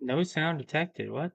No sound detected. What?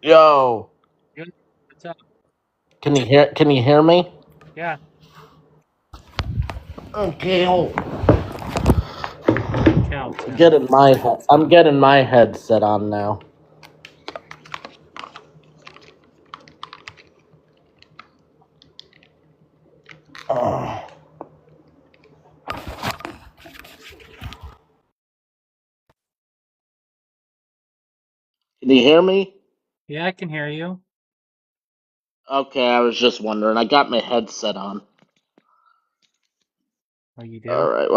Yo, Good. What's up? can you hear me? Yeah. Okay, Cowtown. I'm getting my headset on now. Uh, can you hear me? Yeah, I can hear you. Okay, I was just wondering. I got my headset on. Oh, you All do? right,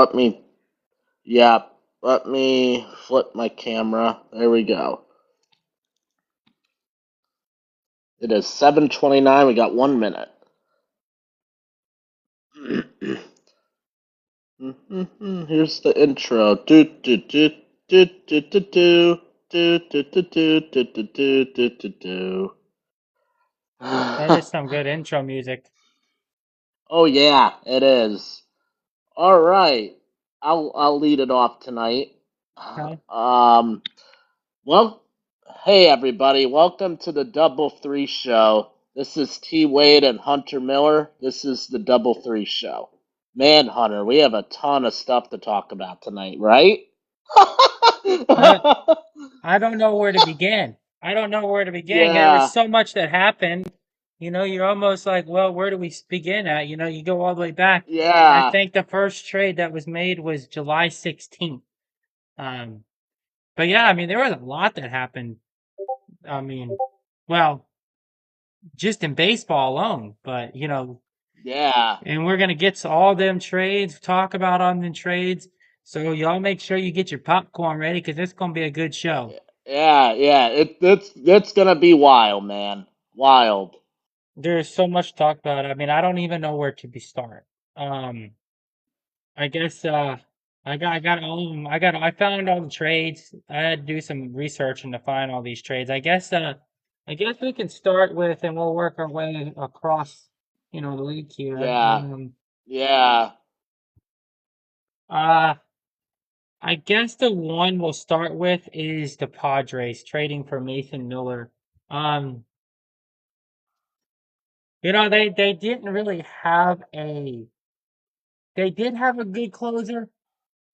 yeah, let me flip my camera. There we go. It is 7:29. We got 1 minute. Here's the intro. Do do do do do do do do do do do do do do do do. That is some good intro music. Oh yeah, it is. All right, I'll lead it off tonight. Okay. Um, well, hey everybody, welcome to the Double Three Show. This is T Wade and Hunter Miller. This is the Double Three Show. Man, Hunter, we have a ton of stuff to talk about tonight, right? I I don't know where to begin. I don't know where to begin. There was Yeah, so much that happened. You're almost like, well, where do we begin at? You go all the way back. I yeah, think the first trade that was made was July 16th. Um, but yeah, I mean, there was a lot that happened. I mean, well, just in baseball alone, but yeah, and we're gonna get to all them trades, talk about all them trades. So y'all make sure you get your popcorn ready because it's gonna be a good show. yeah. It's gonna be wild, man. Wild. There's so much to talk about. I mean, I don't even know where to be start. Um, I guess I got all of them. I found all the trades. I had to do some research and to find all these trades. I guess we can start with and we'll work our way across, the league here. Yeah, yeah. Uh I guess the one we'll start with is the Padres trading for Mason Miller. Um, they didn't really have a they did have a good closer,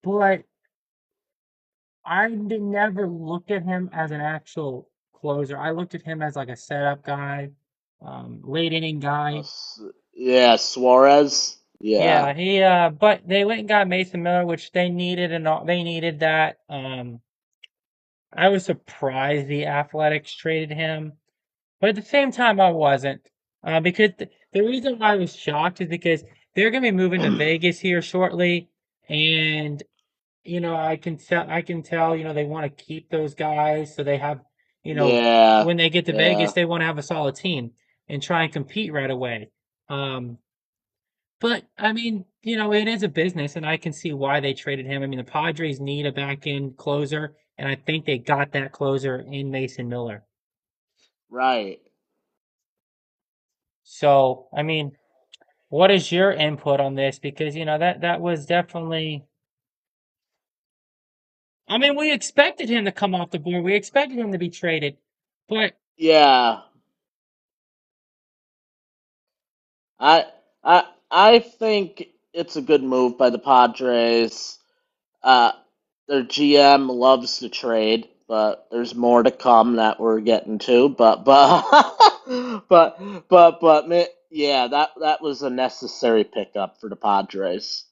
but never looked at him as an actual closer. I looked at him as like a setup guy, late inning Uh, guy. S- yeah, Suarez. Yeah, Yeah, but they went and got Mason Miller, which they needed and they needed that. I was surprised the Athletics traded him. But at the same time, I wasn't. Because the reason why I was shocked is because they're going to be moving to Vegas here shortly. And, I can tell, they want to keep those guys. So they have, yeah, when they get to Vegas, yeah. they want to have a solid team and try and compete right away. Um, but I mean, it is a business and I can see why they traded him. I mean, the Padres need a back end closer. And I think they got that closer in Mason Miller. Right. So, I mean, what is your input on this? Because that was definitely. I mean, we expected him to come off the board. We expected him to be traded, but Yeah. I I think it's a good move by the Padres. Uh, their GM loves to trade, but there's more to come that we're getting to. Yeah, that was a necessary pickup for the Padres.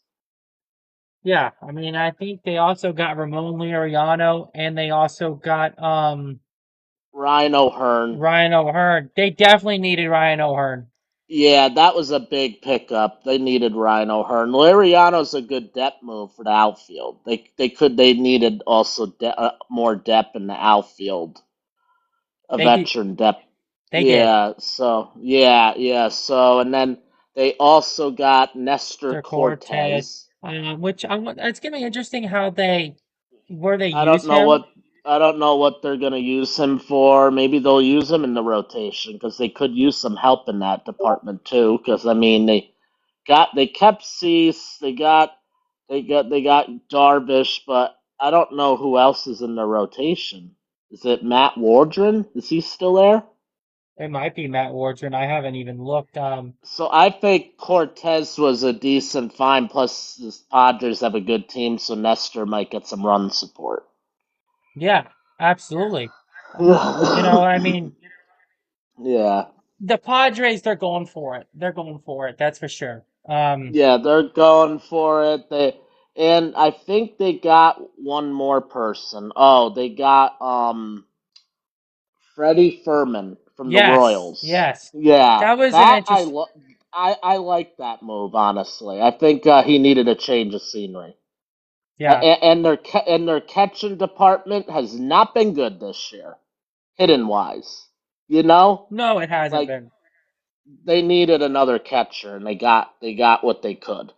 yeah, I mean, I think they also got Ramon Laureano and they also got Ryan O'Hearn. Ryan O'Hearn. They definitely needed Ryan O'Hearn. Yeah, that was a big pickup. They needed Ryan O'Hearn. Liriano's a good depth move for the outfield. They needed also more depth in the outfield, a They did. veteran depth. They did. So and then they also got Nestor Mr. Cortez, Cortez. which I want. It's gonna be interesting how where they I don't use know him. what I don't know what they're gonna use him for. Maybe they'll use him in the rotation because they could use some help in that department too. Because I mean they kept Cease, they got Darvish, but I don't know who else is in the rotation. Is it Matt Wardren? Is he still there? It might be Matt Wardren. I haven't even looked. So I think Cortez was a decent find. Plus, the Padres have a good team, so Nestor might get some run support. Yeah, absolutely. Yeah. I mean, Yeah. the Padres, they're going for it. They're going for it. That's for sure. Yeah, they're going for it. And I think they got one more person. Oh, they got Freddie Furman from the yes, Royals. yes. Yeah, That was an that interest. I like that move honestly. I think he needed a change of scenery. Yeah. And their catching department has not been good this year, hitting wise. You know, No, it hasn't like been. they needed another catcher, and they got what they could.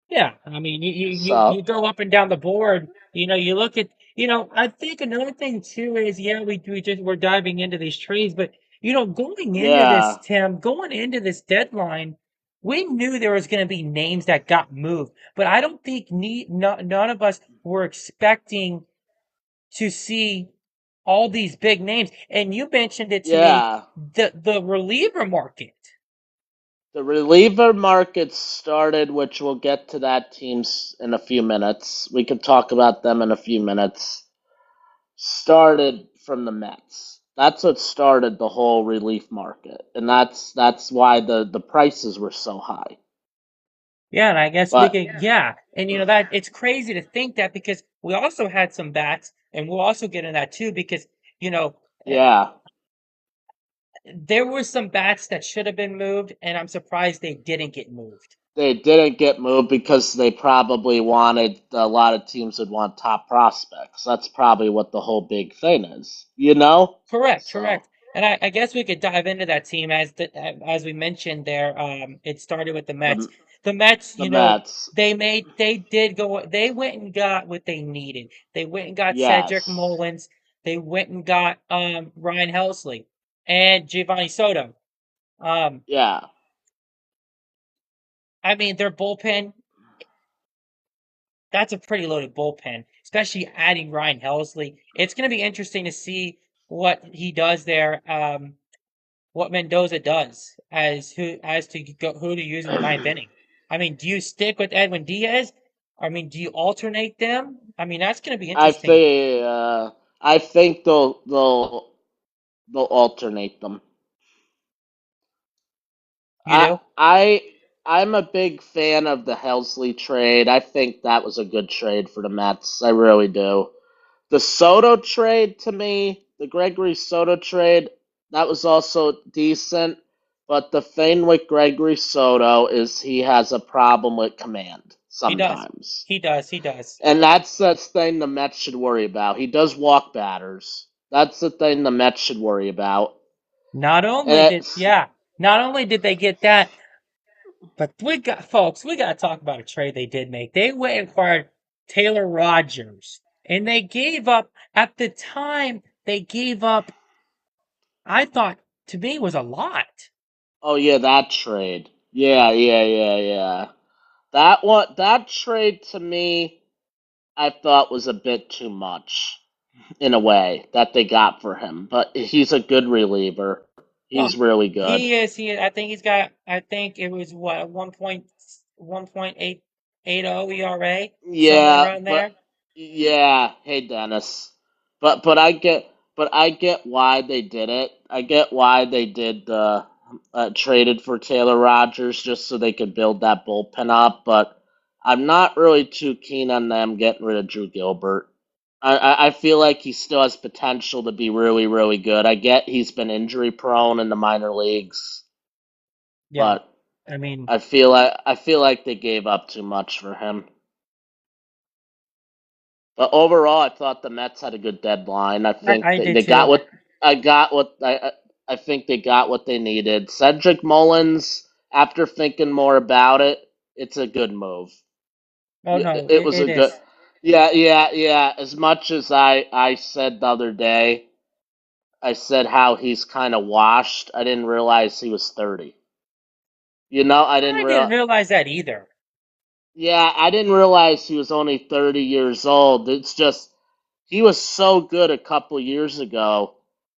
Yeah, I mean, you So go up and down the board. You look at. I think another thing too is, yeah, we're diving into these trades, but going into this, yeah, Tim, going into this deadline, we knew there was going to be names that got moved, but I don't think none of us were expecting to see all these big names. And you mentioned it to me, yeah. the reliever market. The reliever market started, which we'll get to that teams in a few minutes. We can talk about them in a few minutes. Started from the Mets. That's what started the whole relief market, and that's why the prices were so high. Yeah, and I guess we But could, yeah. And that it's crazy to think that because we also had some bats, and we'll also get in that too because, you know, eh, yeah, there were some bats that should have been moved, and I'm surprised they didn't get moved. they didn't get moved because they probably wanted a lot of teams would want top prospects. That's probably what the whole big thing is, you know? Correct, So correct. And I guess we could dive into that team as we mentioned there. It started with the Mets. the The Mets, the Mets, they went and got what they needed. They went and got Cedric yes, Mullins. They went and got Ryan Helsley and Giovanni Soto. Um, yeah. I mean their bullpen, that's a pretty loaded bullpen, especially adding Ryan Helsley. It's gonna be interesting to see what he does there. What Mendoza does as to who to use in the ninth inning. I mean, do you stick with Edwin Diaz? I mean, do you alternate them? I mean, that's going to be I interesting. think I think they'll alternate them. You I do? I I'm a big fan of the Helsley trade. I think that was a good trade for the Mets. I really do. The Soto trade to me, the Gregory Soto trade, that was also decent. But the thing with Gregory Soto is he has a problem with command He does. sometimes. He does. He does. And that's the thing the Mets should worry about. He does walk batters. That's the thing the Mets should worry about. Not And only did, it's yeah, not only did they get that, but we got to talk about a trade they did make. They went and acquired Taylor Rogers, and they gave up, at the time, they gave up, I thought, to me, was a lot. oh yeah, that trade. Yeah. That trade to me I thought was a bit too much in a way that they got for him. But he's a good reliever. Oh, He's really good. he is. I think he's got. I think it was what 1.880 ERA, somewhere Yeah, around but there. yeah, hey Dennis. But I get why they did it. I get why they did the traded for Taylor Rogers just so they could build that bullpen up, but I'm not really too keen on them getting rid of Drew Gilbert. I feel like he still has potential to be really, really good. I get he's been injury prone in the minor leagues, Yeah, but I mean, I feel like they gave up too much for him. But overall, I thought the Mets had a good deadline. I think I did they got too. what I got. I think they got what they needed. Cedric Mullins, after thinking more about it, it's a good move. Oh no, It was it a good. is. Yeah. As much as I said the other day, I said how he's kind of washed. I didn't realize he was 30. I didn't I didn't real. realize that either. Yeah, I didn't realize he was only 30 years old. It's just he was so good a couple years ago.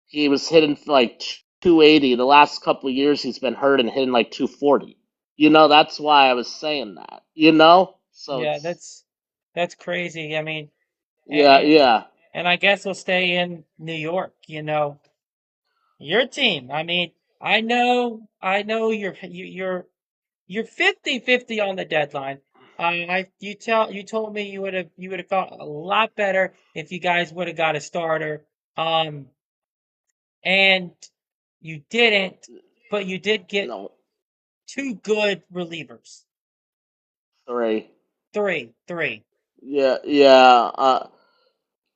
He was hitting like 280. The last couple years, he's been hurt and hitting like 240. That's why I was saying that. So Yeah, it's that's crazy. I mean, yeah, and, yeah. and I guess we'll stay in New York, your team. I mean, I know you're 50-50 on the deadline. You told me you would have felt a lot better if you guys would have got a starter. Um, and you didn't, but you did get No, two good relievers. three. Three. Yeah, yeah.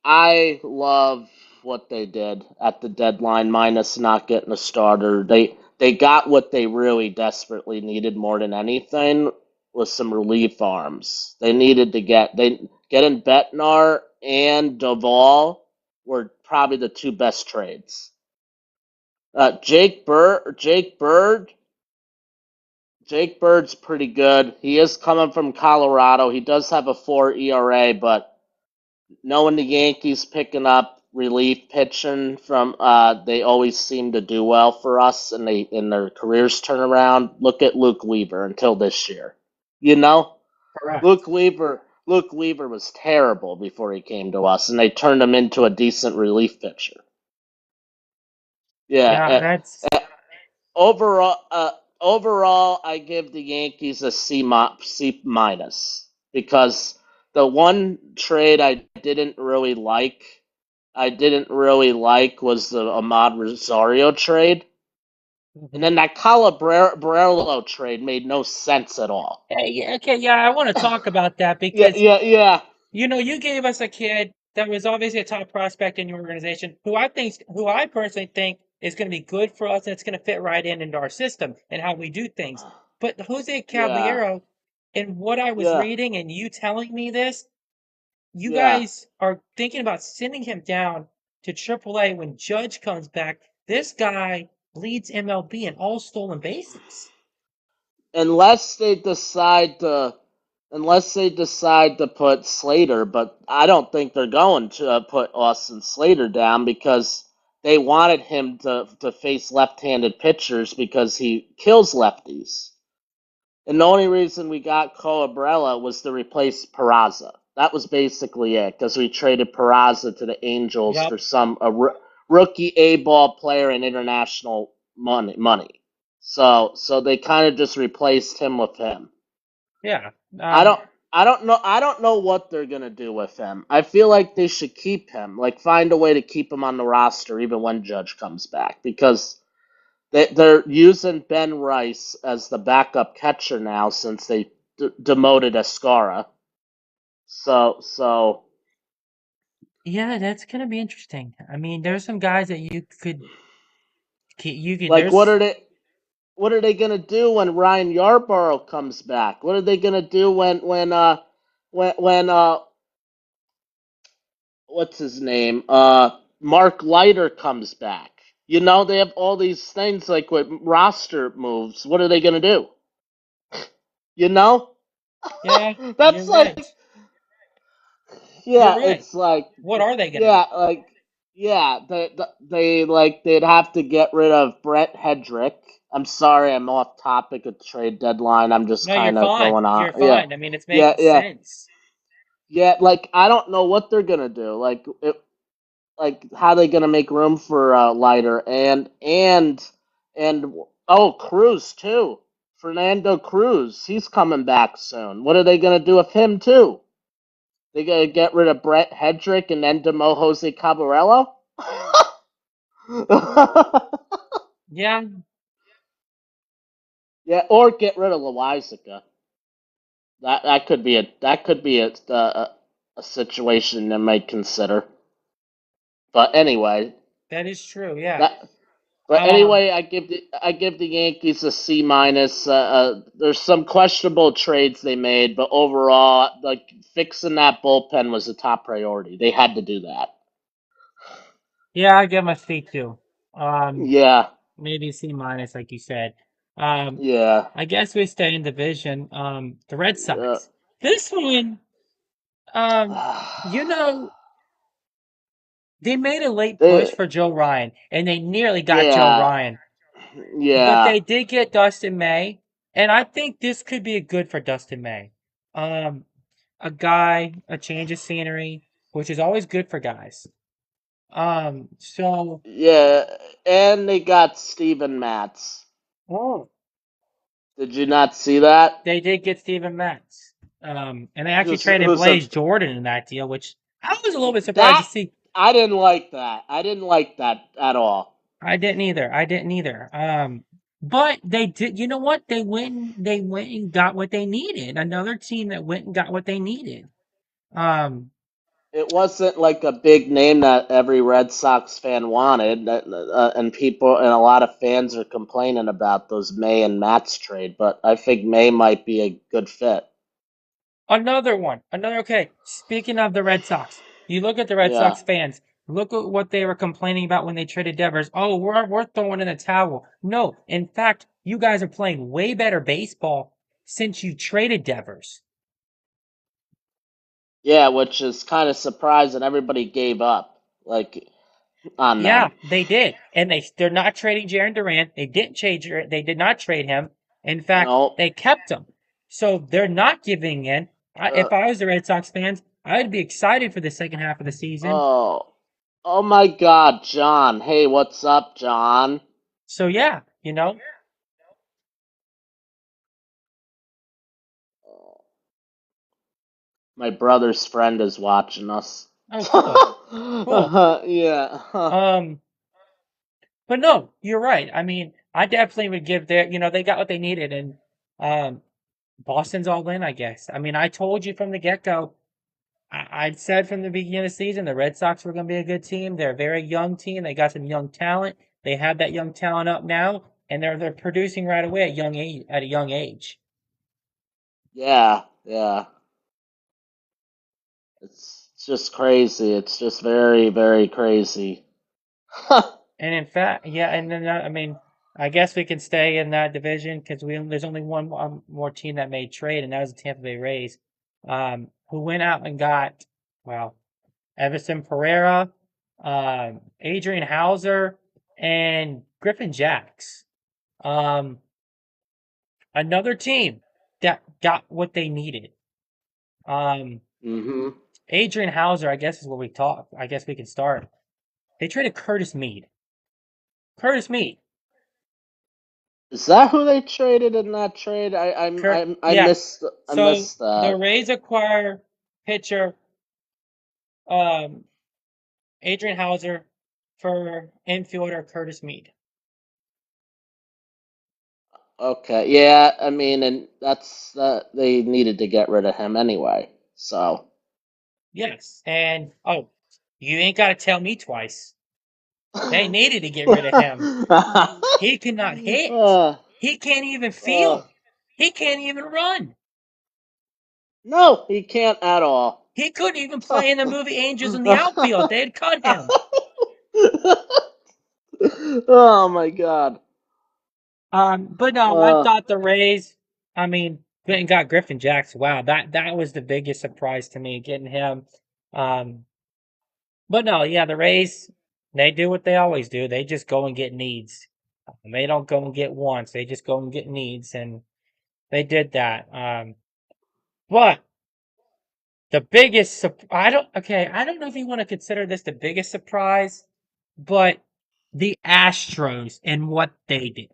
I love what they did at the deadline, minus not getting a starter. They got what they really desperately needed more than anything was some relief arms. They needed to getting Betnar and Duvall were probably the two best trades. Jake Bird's pretty good. He is coming from Colorado. He does have a 4 ERA, but knowing the Yankees picking up relief pitching from they always seem to do well for us and they in their careers turn around. Look at Luke Weaver until this year. You know? Correct. Luke Weaver was terrible before he came to us and they turned him into a decent relief pitcher. Yeah, Yeah, that's overall overall I give the Yankees a C minus because the one trade I didn't really like was the Ahmad Rosario trade. And mhm. then that Calabrello trade made no sense at all. Hey, yeah, okay, yeah, I want to talk about that Yeah, because yeah, yeah. you gave us a kid that was obviously a top prospect in your organization, who I personally think is going to be good for us and it's going to fit right into our system and how we do things. But Jose Yeah, Caballero, in what I was yeah, reading and you telling me this, you yeah. guys are thinking about sending him down to AAA when Judge comes back. This guy leads MLB in all stolen bases. Unless they decide to put Slater, but I don't think they're going to put Austin Slater down because they wanted him to face left-handed pitchers because he kills lefties. And the only reason we got Coabrella was to replace Peraza. That was basically it because we traded Peraza to the Angels Yep. for rookie A-ball player and international money. So they kind of just replaced him with him. Yeah. I don't I don't know what they're gonna do with him. I feel like they should keep him, like find a way to keep him on the roster even when Judge comes back because they're using Ben Rice as the backup catcher now since they demoted Escara. So Yeah, that's gonna be interesting. I mean, there's some guys that you could like what there's are they gonna do when Ryan Yarborough comes back? What are they gonna do when what's his name? Mark Leiter comes back. They have all these things like with roster moves. What are they gonna do? You know? yeah, you're That's right. like You're yeah, right. it's like What are they gonna do? yeah, like yeah, they'd have to get rid of Brett Hedrick. I'm sorry, I'm off topic of trade deadline. I'm just No, you're kind of fine. going on. You're Yeah, fine. I mean, it's yeah, making yeah, sense. yeah. Like I don't know what they're gonna do. Like how they gonna make room for Leiter and oh Cruz too. Fernando Cruz, he's coming back soon. What are they gonna do with him too? They gonna get rid of Brett Hedrick and then demo Jose Cabarello? Yeah, Yeah, or get rid of Loizaga. That could be a situation they might consider. But anyway, that is true. Yeah. that but Um, anyway, I give the Yankees a C minus. There's some questionable trades they made, but overall, like fixing that bullpen was a top priority. They had to do that. yeah, I give my C too. Um, Yeah, maybe C minus, like you said. Um, yeah. I guess we stay in division. The Red Uh, Sox. This one, um, you know. They made a late push They, for Joe Ryan, and they nearly got Joe yeah, Ryan. But yeah, they did get Dustin May, and I think this could be good for Dustin May. Um, a change of scenery, which is always good for guys. So yeah, and they got Steven Matz. oh, Did you not see that? they did get Steven Matz. And they actually traded Who's a Blaze Jordan in that deal, which I was a little bit surprised to that see. I didn't like that. I didn't like that at all. I didn't either. I didn't either. But they did. You know what? They went and got what they needed. Another team that went and got what they needed. Um, It wasn't like a big name that every Red Sox fan wanted, and people and a lot of fans are complaining about those May and Matz trade. But I think May might be a good fit. Another one. Another okay. Speaking of the Red Sox, you look at the Red Yeah, Sox fans. Look at what they were complaining about when they traded Devers. Oh, we're throwing in the towel. No, in fact, you guys are playing way better baseball since you traded Devers. yeah, which is kind of surprising. Everybody gave up like on Yeah, them. they did, and they're not trading Jaron Durant. They didn't change. They did not trade him. In fact, No. they kept him. So they're not giving in. Uh, If I was the Red Sox fans, I'd be excited for the second half of the season. oh, oh my God, John. Hey, what's up, John? So yeah, you know. My brother's friend is watching us. Oh, cool, cool. Yeah. Um, but no, you're right. I mean, I definitely would give their. They got what they needed, and um, Boston's all in. I guess. I mean, I told you from the get go. I'd said from the beginning of the season the Red Sox were going to be a good team. They're a very young team. They got some young talent. They have that young talent up now, and they're producing right away at a young age. Yeah, yeah. It's just crazy. It's just very, very crazy. And in fact, yeah, and then I mean, I guess we can stay in that division because there's only one more team that made trade, and that was the Tampa Bay Rays, who went out and got well Everson Pereira, Adrian Hauser, and Griffin Jacks. Um, Another team that got what they needed. Um, hmm Adrian Hauser, I guess is where we talk. I guess we can start. They traded Curtis Mead. Curtis Mead. Is that who they traded in that trade? I Yeah. missed I So missed the that. Rays acquire pitcher um, Adrian Hauser for infielder Curtis Mead. Okay, yeah. I mean, and that's they needed to get rid of him anyway. So. Yes. And oh, you ain't got to tell me twice. They needed to get rid of him. He cannot hit. uh, He can't even uh, field. He can't even run. no, he can't at all. He couldn't even play in the movie Angels in the Outfield. They'd cut him. Oh my God. But no, I Uh, thought the Rays. I mean, went and got Griffin Jackson. Wow, that was the biggest surprise to me getting him. Um, but no, yeah, the Rays. They do what they always do. They just go and get needs. They don't go and get wants. They just go and get needs, and they did that. But the I don't know if you want to consider this the biggest surprise, but the Astros and what they did.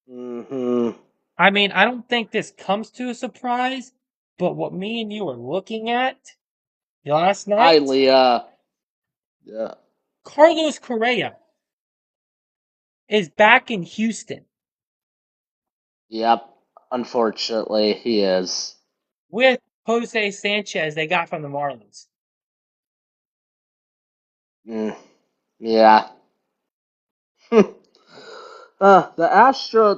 hmm I mean, I don't think this comes to a surprise, but what me and you were looking at last night, Highly, yeah, Carlos Correa is back in Houston yep. Unfortunately, he is. with Jose Sanchez they got from the Marlins. Mm, yeah.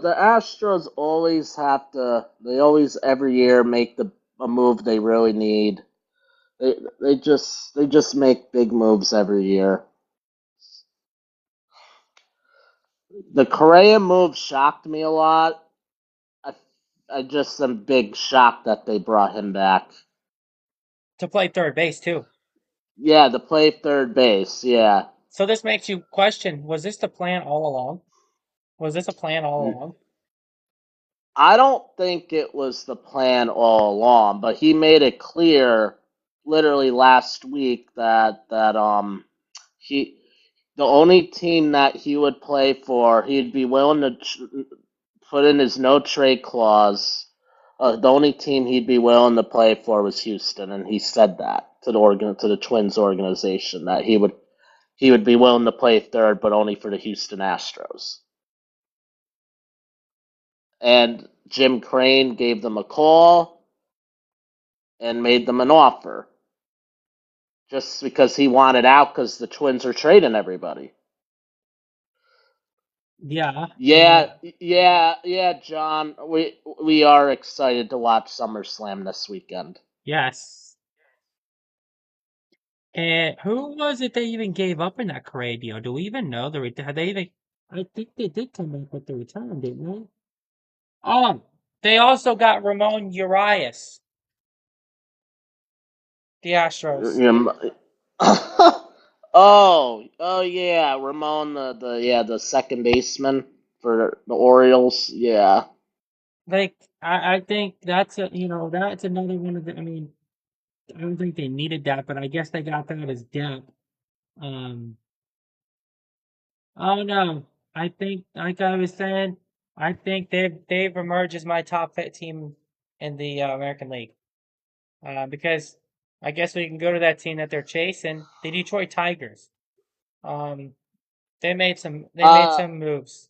The Astros always have to. They always every year make a move they really need. They just make big moves every year. The Correa move shocked me a lot. I I just am big shocked that they brought him back. To play third base too. Yeah, to play third base. Yeah. So this makes you question: was this the plan all along? Was this a plan all N- along? I don't think it was the plan all along, but he made it clear literally last week that he the only team that he would play for, he'd be willing to put in his no trade clause. The only team he'd be willing to play for was Houston, and he said that to the Twins organization that he would be willing to play third, but only for the Houston Astros. And Jim Crane gave them a call and made them an offer just because he wanted out because the Twins are trading everybody. Yeah, Yeah, yeah, John. We are excited to watch SummerSlam this weekend. yes. And who was it they even gave up in that Correa deal? Do we even know had they even? I think they did come up with the return, didn't they? They also got Ramon Urias, the Astros. Oh yeah, Ramon, the second baseman for the Orioles. Yeah, Like I think that's that's another one of the. I mean, I don't think they needed that, but I guess they got that as depth. Um, oh no, I think like I was saying, I think they've emerged as my top fit team in the American League. Because I guess we can go to that team that they're chasing, the Detroit Tigers. Um, they made uh, some moves.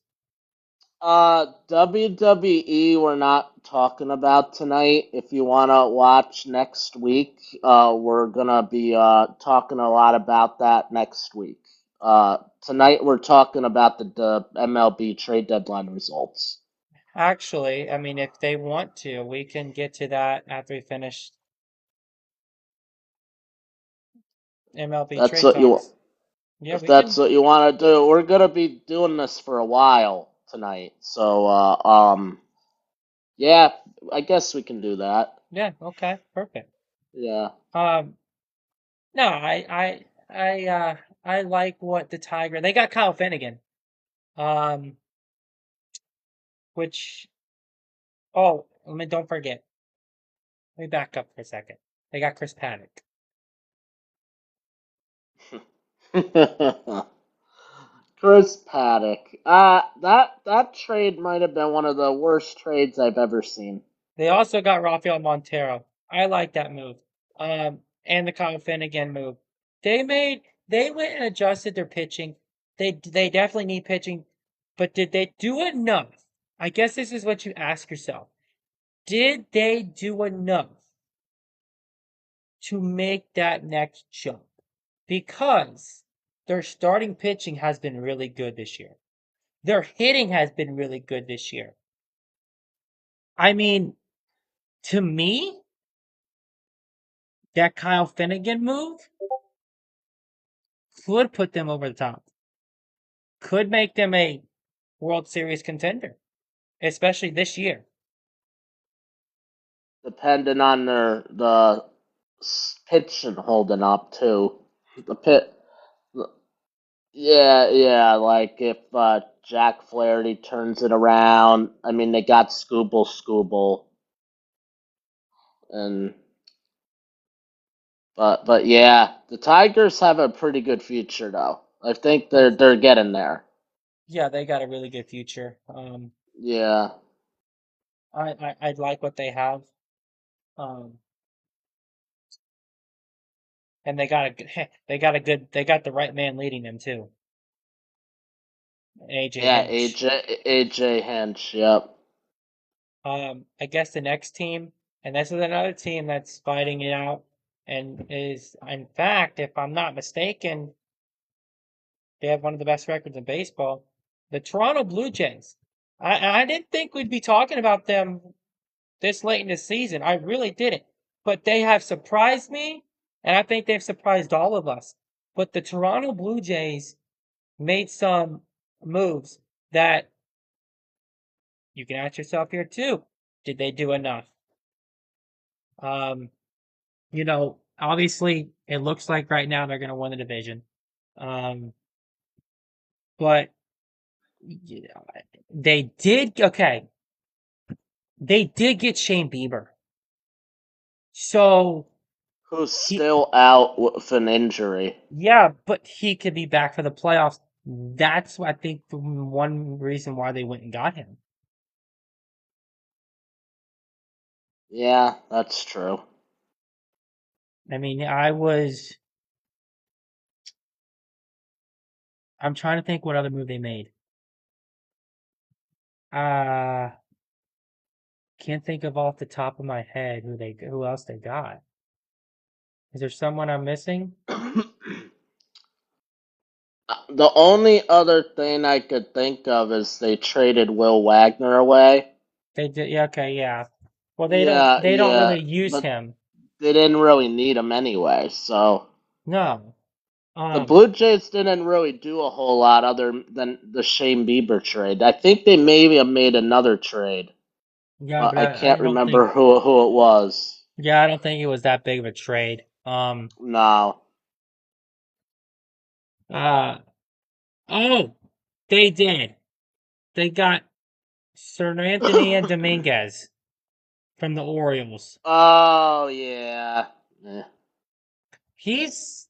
WWE we're not talking about tonight. If you want to watch next week, we're gonna be talking a lot about that next week. Tonight we're talking about the MLB trade deadline results. Actually, I mean, if they want to, we can get to that after we finish MLB That's trade what you talks. Yeah, If we that's can. what you want to do. We're gonna be doing this for a while tonight. So yeah, I guess we can do that. Yeah, okay, perfect. Yeah. Um, no, I like what the Tiger. They got Kyle Finnegan. Um, which let me don't forget. Let me back up for a second. They got Chris Paddock. Chris Paddock. That trade might have been one of the worst trades I've ever seen. They also got Rafael Montero. I like that move. And the Kyle Finnegan move. They went and adjusted their pitching. They definitely need pitching, but did they do enough? I guess this is what you ask yourself. Did they do enough to make that next jump? Because their starting pitching has been really good this year. Their hitting has been really good this year. I mean, to me, that Kyle Finnegan move could put them over the top, could make them a World Series contender, especially this year. Depending on the pitching holding up too. The pit. Yeah, yeah. Like if Jack Flaherty turns it around. I mean, they got Scooble, and but yeah, the Tigers have a pretty good future though. I think they're getting there. Yeah, they got a really good future. Yeah, I like what they have. Um, and they got they got the right man leading them too, AJ yeah. Hinch. AJ Hinch. Yep. I guess the next team, and this is another team that's fighting it out, and is in fact, if I'm not mistaken, they have one of the best records in baseball. The Toronto Blue Jays. I didn't think we'd be talking about them this late in the season. I really didn't. But they have surprised me, and I think they've surprised all of us. But the Toronto Blue Jays made some moves that you can ask yourself here too. Did they do enough? Um, you know, obviously, it looks like right now they're going to win the division. But yeah, they did okay. They did get Shane Bieber, so Who's he still out with an injury. yeah, but he could be back for the playoffs. That's I think the one reason why they went and got him. Yeah, that's true. I mean, I'm trying to think what other move they made. Uh can't think of off the top of my head who else they got. Is there someone I'm missing? The only other thing I could think of is they traded Will Wagner away. They did, yeah, okay, yeah. Well, Yeah, they don't yeah, really use but him. they didn't really need him anyway, so No. the Um, Blue Jays didn't really do a whole lot other than the Shane Bieber trade. I think they maybe have made another trade, yeah, but but I I can't don't think, remember who it was. yeah, I don't think it was that big of a trade. No. Uh, oh, they did. They got Sir Anthony and Dominguez from the Orioles. Oh yeah. Eh. He's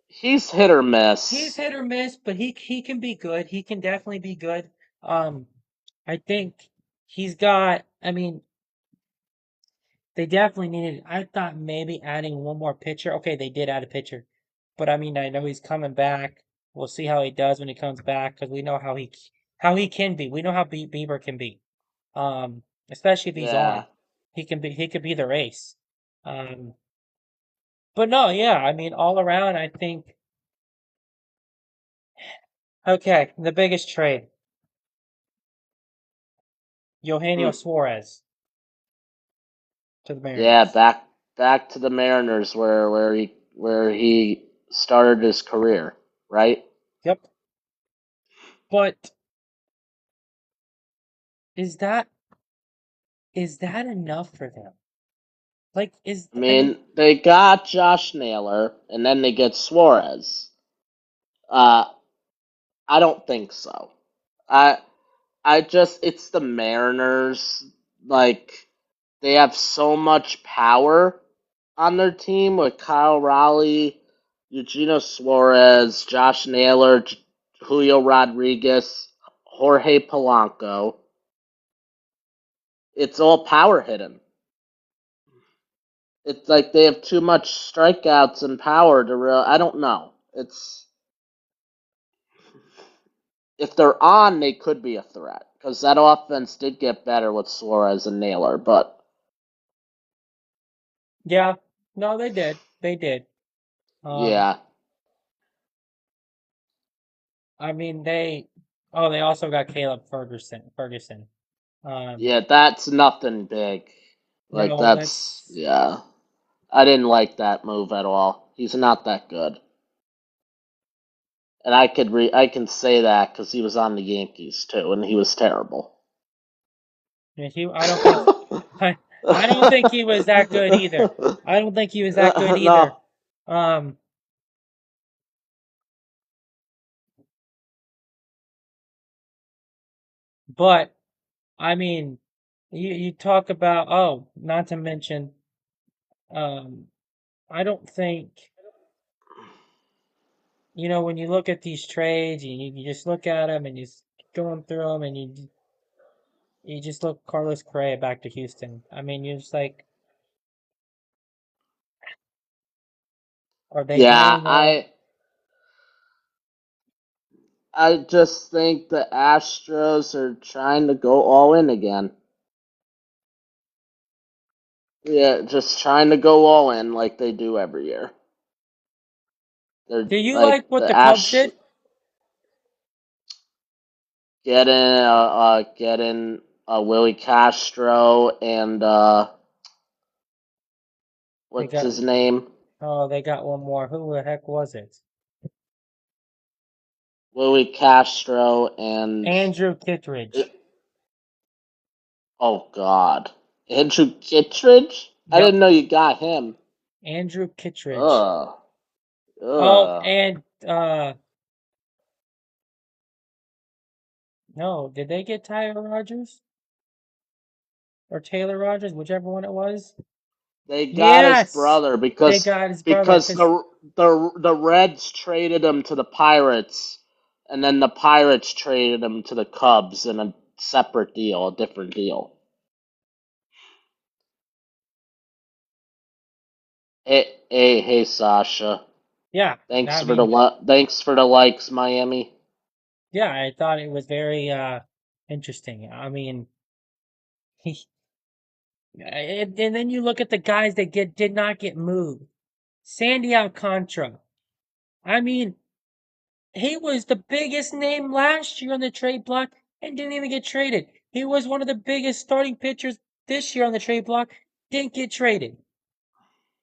He's hit or he's miss. hit or miss, but he can be good. He can definitely be good. Um, I think he's got. I mean, they definitely needed. I thought maybe adding one more pitcher. Okay, they did add a pitcher, but I mean, I know he's coming back. We'll see how he does when he comes back because we know how he can be. We know how Bieber can be. Especially if he's Yeah. on, he could be their ace. Um, but no, yeah, I mean, all around, I think okay. The biggest trade, Eugenio Hmm. Suarez to the Yeah, Mariners. back to the Mariners where he started his career, right? Yep. But is that is that enough for them? Like, I I mean, mean, they got Josh Naylor and then they get Suarez. Uh, I don't think so. I I just it's the Mariners. Like they have so much power on their team with Kyle Raleigh, Eugenio Suarez, Josh Naylor, Julio Rodriguez, Jorge Polanco. It's all power hitting. It's like they have too much strikeouts and power to real. I don't know. It's if they're on, they could be a threat because that offense did get better with Suarez and Naylor. But yeah, no, they did. They did. Um, yeah, I mean, oh, they also got Caleb Ferguson. Um, yeah, that's nothing big. Like no, that's that's yeah. I didn't like that move at all. He's not that good, and I can say that because he was on the Yankees too, and he was terrible. I don't think I, I don't think he was that good either. I don't think he was that good either. No, Um, but I mean, you talk about not to mention, um, I don't think when you look at these trades, you just look at them and you going through them and you just look Carlos Correa back to Houston. I mean, you're just like, are they yeah, going I just think the Astros are trying to go all in again. Yeah, just trying to go all in like they do every year. They're Do you like like what the the Cubs Ash did? getting Willie Castro and They what's got his name? they got one more. Who the heck was it? Willie Castro and Andrew Kittredge. oh God, Andrew Kittredge. I Yep. didn't know you got him. Andrew Kittredge. Ugh. Oh, Ugh. and no, did they get Tyler Rogers or Taylor Rogers, whichever one it was? They got his Yes, brother they because got his brother. because Cause the Reds traded him to the Pirates, and then the Pirates traded him to the Cubs in a separate deal, a different deal. Hey, Sasha. yeah, Thanks I for the mean, thanks for the likes, Miami. yeah, I thought it was very interesting. I mean, he, and then you look at the guys that did not get moved. Sandy Alcantara. I mean, he was the biggest name last year on the trade block and didn't even get traded. He was one of the biggest starting pitchers this year on the trade block, didn't get traded.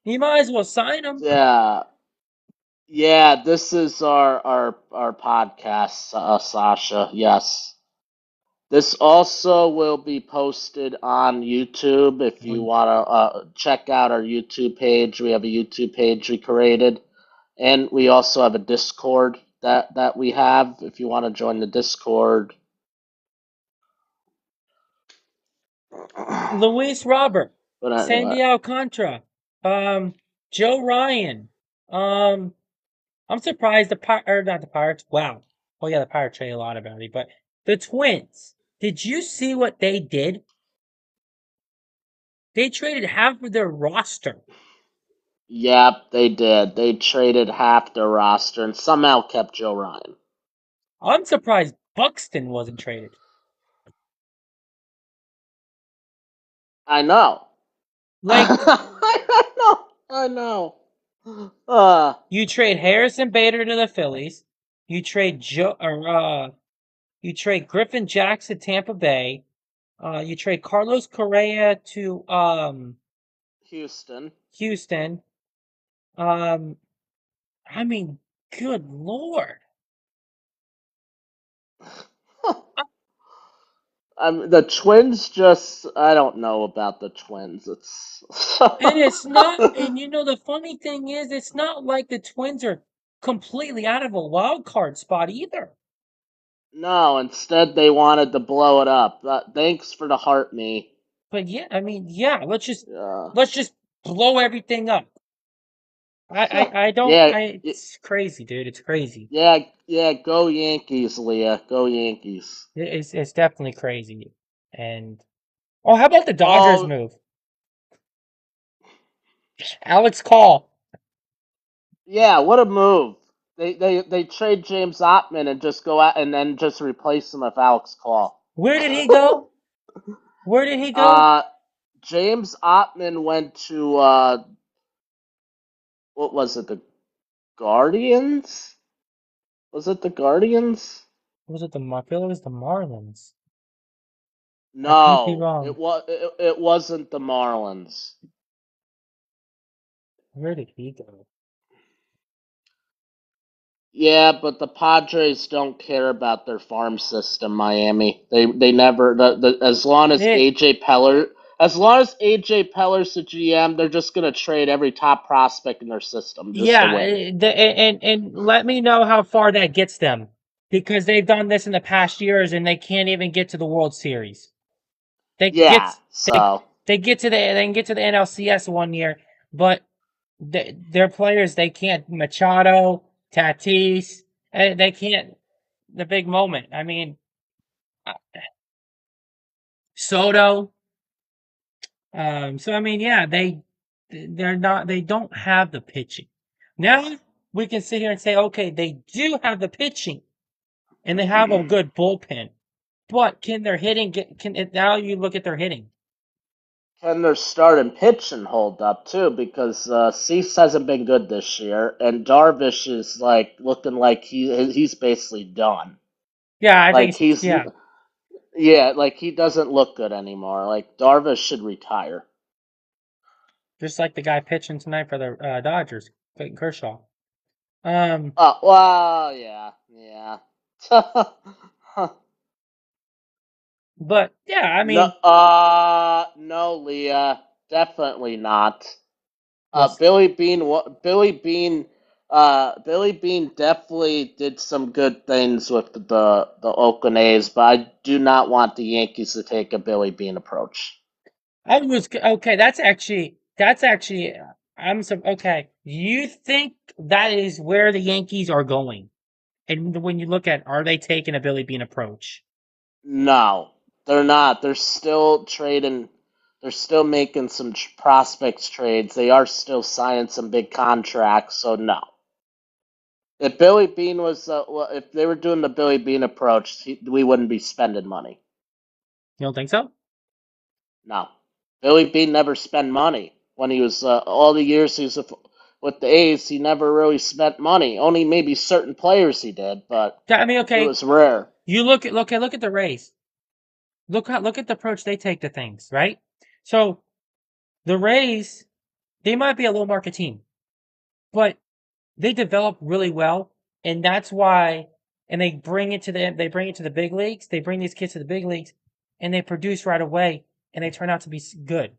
You might as well sign him. Yeah, yeah. This is our podcast, Sasha. Yes. This also will be posted on YouTube if you want to check out our YouTube page. We have a YouTube page we created, and we also have a Discord that we have. If you want to join the Discord, but Luis Robert, anyway, Sandy Alcantara, um, Joe Ryan. Um, I'm surprised or not the Pirates. Wow. Oh yeah, the Pirates traded a lot about it, but the Twins. Did you see what they did? They traded half of their roster. yep, they did. They traded half their roster and somehow kept Joe Ryan. I'm surprised Buxton wasn't traded. I know. Like I know. I know. Uh, you trade Harrison Bader to the Phillies, you trade you trade Griffin Jackson Tampa Bay, you trade Carlos Correa to Houston. Houston. Um, I mean, good lord. The Twins just, I don't know about the Twins. It's. And it's not, and you know, the funny thing is, it's not like the Twins are completely out of a wild card spot either. No, instead they wanted to blow it up. Thanks for the heart me. But yeah, I mean, yeah, Yeah. let's just blow everything up. I don't, Yeah, it's crazy, dude. It's crazy. yeah, go Yankees, Leah. Go Yankees. It's definitely crazy. And oh, how about the Dodgers Oh, move? Alex Call. yeah, what a move. They trade James Ottman and just go out and then just replace him with Alex Call. Where did he go? Where did he go? uh, James Ottman went to what was it, the Guardians? Was it the Guardians? Was it I feel it was the Marlins. I could be No, wrong. it wasn't the Marlins. Where did he go? Yeah, but the Padres don't care about their farm system, Miami. They never as long as It, AJ Peller's the GM, they're just gonna trade every top prospect in their system just to yeah, win. and let me know how far that gets them because they've done this in the past years and they can't even get to the World Series. They Yeah, get they so they can get to the NLCS one year, but their players they can't. Machado, Tatis, they can't. The big moment. I mean, uh, Soto. So I mean, yeah, they're not. They don't have the pitching. Now we can sit here and say, okay, they do have the pitching and they have a good bullpen, but can their hitting get? Can now you look at their hitting? can their start and pitching hold up too? Because Cease hasn't been good this year, and Darvish is like looking like he's basically done. Yeah, I think Like it's, he's yeah. Yeah, like he doesn't look good anymore. Like Darvish should retire. Just like the guy pitching tonight for the Dodgers, Clayton Kershaw. Um, Oh, well, yeah, yeah. but yeah, I No, mean, no, Leah, definitely not. We'll see. Billy Bean definitely did some good things with the Oakland A's, but I do not want the Yankees to take a Billy Bean approach. I was okay. That's actually. Okay. You think that is where the Yankees are going? And when you look at, are they taking a Billy Bean approach? No, they're not. They're still trading. They're still making some prospects trades. They are still signing some big contracts. So no. If Billy Bean was, if they were doing the Billy Bean approach, we wouldn't be spending money. You don't think so? No, Billy Bean never spent money when he was all the years he was with the A's. He never really spent money. Only maybe certain players he did, but I mean, it okay. was rare. You look at the Rays. Look at the approach they take to things, right? So the Rays, they might be a low market team, but they develop really well, and that's why. And they bring it to the big leagues. They bring these kids to the big leagues, and they produce right away, and they turn out to be good.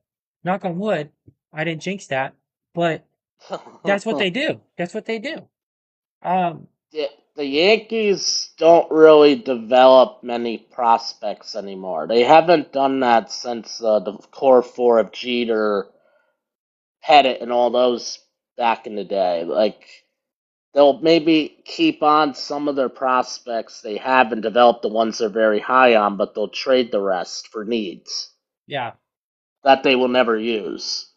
Knock on wood, I didn't jinx that, but that's what they do. That's what they do. Um, The Yankees don't really develop many prospects anymore. They haven't done that since the core four of Jeter, Pettit, and all those back in the day. Like they'll maybe keep on some of their prospects they have and develop the ones they're very high on, but they'll trade the rest for needs yeah. that they will never use.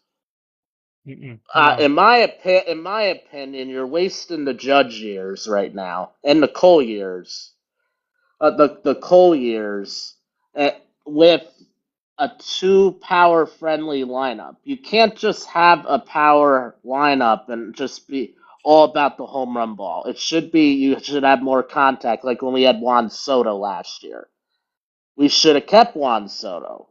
No. In my opinion, you're wasting the Judge years right now and the Cole years, the Cole years, uh, with a too power friendly lineup. You can't just have a power lineup and just be all about the home run ball. It should be you should have more contact, like when we had Juan Soto last year. We should have kept Juan Soto.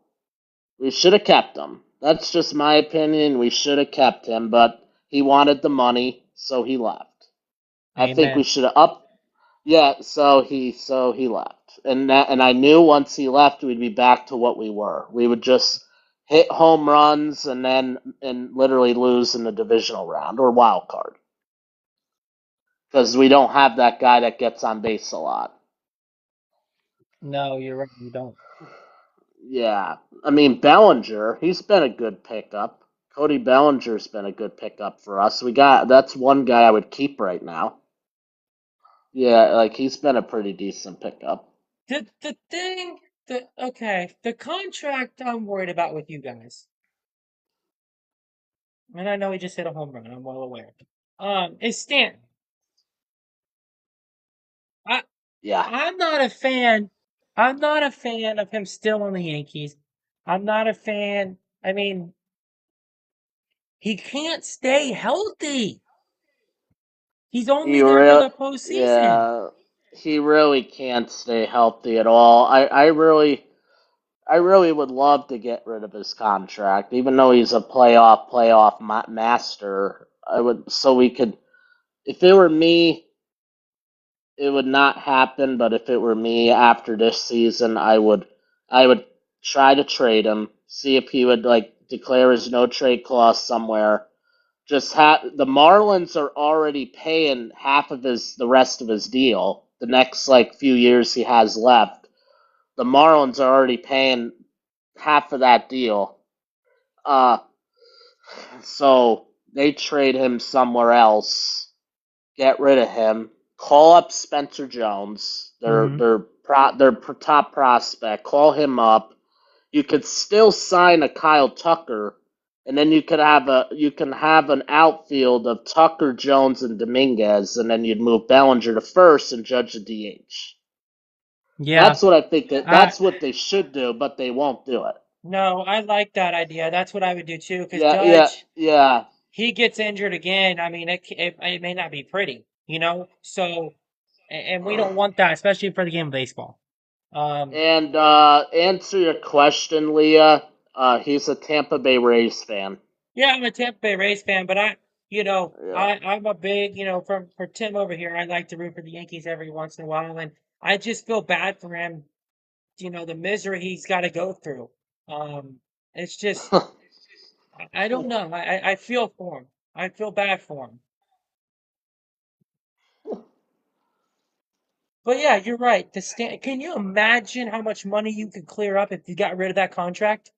We should have kept him. That's just my opinion. We should have kept him, but he wanted the money, so he left. I think we Amen. should have up. Yeah, so he left, and I knew once he left, we'd be back to what we were. We would just hit home runs and literally lose in the divisional round or wild card because we don't have that guy that gets on base a lot. No, you're right. You don't. Yeah, I mean Bellinger, he's been a good pickup. Cody Bellinger's been a good pickup for us. We got that's one guy I would keep right now. Yeah, like he's been a pretty decent pickup. The thing, the contract I'm worried about with you guys, and I know he just hit a home run. I'm well aware. Is Stanton. I Yeah, I'm not a fan. I'm not a fan of him still on the Yankees. I'm not a fan. I mean, he can't stay healthy. He's only he there for real the postseason. yeah, he really can't stay healthy at all. I really would love to get rid of his contract, even though he's a playoff master. I would so we could. If it were me, it would not happen. But if it were me after this season, I would try to trade him, see if he would like declare his no trade clause somewhere. The Marlins are already paying half of the rest of his deal. The next like few years he has left, the Marlins are already paying half of that deal. Uh, so they trade him somewhere else, get rid of him, call up Spencer Jones, Hmm. their top prospect, call him up. You could still sign a Kyle Tucker, and then you can have an outfield of Tucker, Jones, and Dominguez, and then you'd move Bellinger to first and Judge the DH. Yeah. That's what I think I that's what they should do, but they won't do it. No, I like that idea. That's what I would do too. Because Yeah, yeah, Judge, yeah. he gets injured again. I mean, it may not be pretty, you know. So, and we don't want that, especially for the game of baseball. Um, And answer your question, Leah. He's a Tampa Bay Rays fan. yeah, I'm a Tampa Bay Rays fan, but Yeah. I'm a big, for Tim over here, I like to root for the Yankees every once in a while, and I just feel bad for him. The misery he's got to go through. It's just, I don't know. I feel for him. I feel bad for him. But yeah, you're right. Can you imagine how much money you could clear up if you got rid of that contract?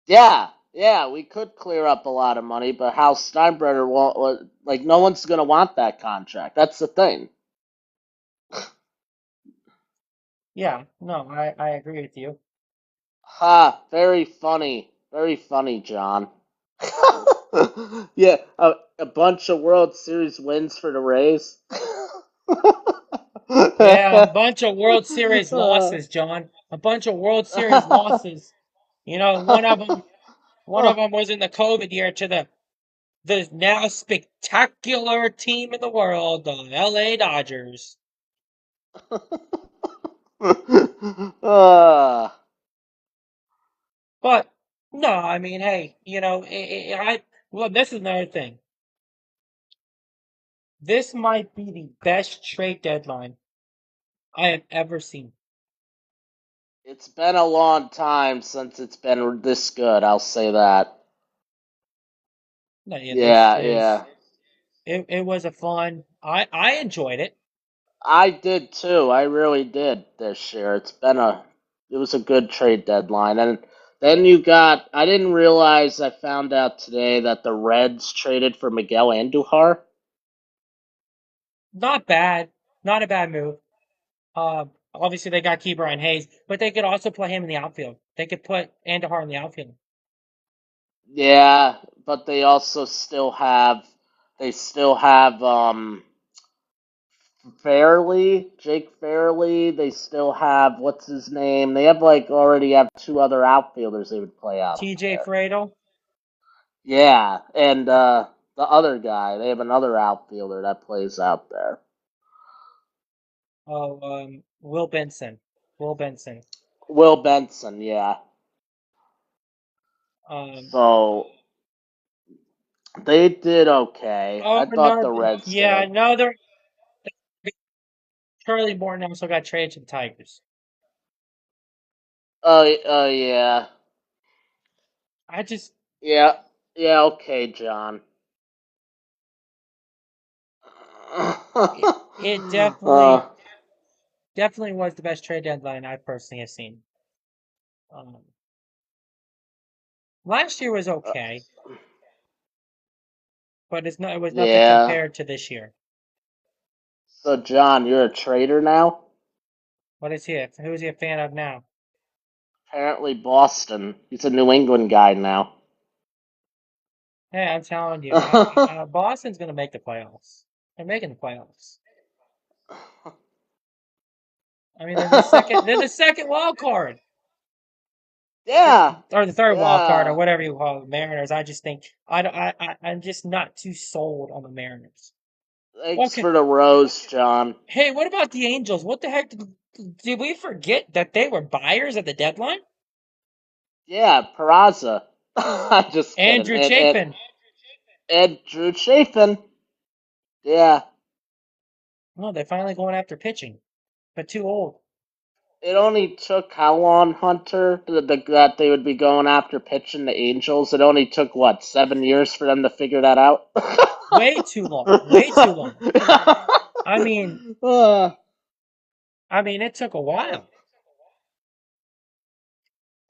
Yeah, yeah, we could clear up a lot of money, but Hal Steinbrenner won't. Like, no one's gonna want that contract. That's the thing. Yeah, no, I agree with you. Ha! Very funny, John. Yeah, a bunch of World Series wins for the Rays. Yeah, a bunch of World Series losses, John. A bunch of World Series losses. One of them was in the COVID year to the now spectacular team in the world, the LA Dodgers. uh, But no, I mean, hey, well, this is another thing. This might be the best trade deadline I have ever seen. it's been a long time since it's been this good. I'll say that. No, yeah, this Yeah, is yeah. it was a fun. I enjoyed it. I did too. I really did this year. It was a good trade deadline. And then you got, I didn't realize, I found out today that the Reds traded for Miguel Andujar. Not bad, not a bad move. Obviously they got Ke'Bryan Hayes, but they could also play him in the outfield. They could put Andahar in the outfield. Yeah, but they still have Fairley, Jake Fairley. They still have, what's his name? They have like already have two other outfielders they would play out TJ there. Fredo. Yeah, and the other guy, they have another outfielder that plays out there. Oh, Will Benson. Will Benson. Will Benson, yeah. Um, So they did okay. oh I thought no, the Reds did yeah, okay. no, they're Charlie Morton also got traded to the Tigers. Yeah. I just Yeah. Yeah, okay, John. it uh, definitely was the best trade deadline I personally have seen. Um, Last year was okay, but it was nothing yeah. compared to this year. So, John, you're a trader now? What is he? Who is he a fan of now? Apparently Boston. He's a New England guy now. Hey, I'm telling you, Boston's gonna make the playoffs. They're making the playoffs. I mean, they're the second wild card, Yeah. or the third wild card, or Yeah. whatever you call it, Mariners. I just think I'm just not too sold on the Mariners. Thanks Okay, for the rose, John. hey, what about the Angels? What the heck did we forget that they were buyers at the deadline? Yeah, Peraza. I'm just kidding. Andrew And Chapin. Drew Chafin. Yeah. No, they're finally going after pitching, but too old. It only took how long, Hunter, that they would be going after pitching the Angels? It only took, what, 7 years for them to figure that out? Way too long. Way too long. I mean, Uh, it took a while,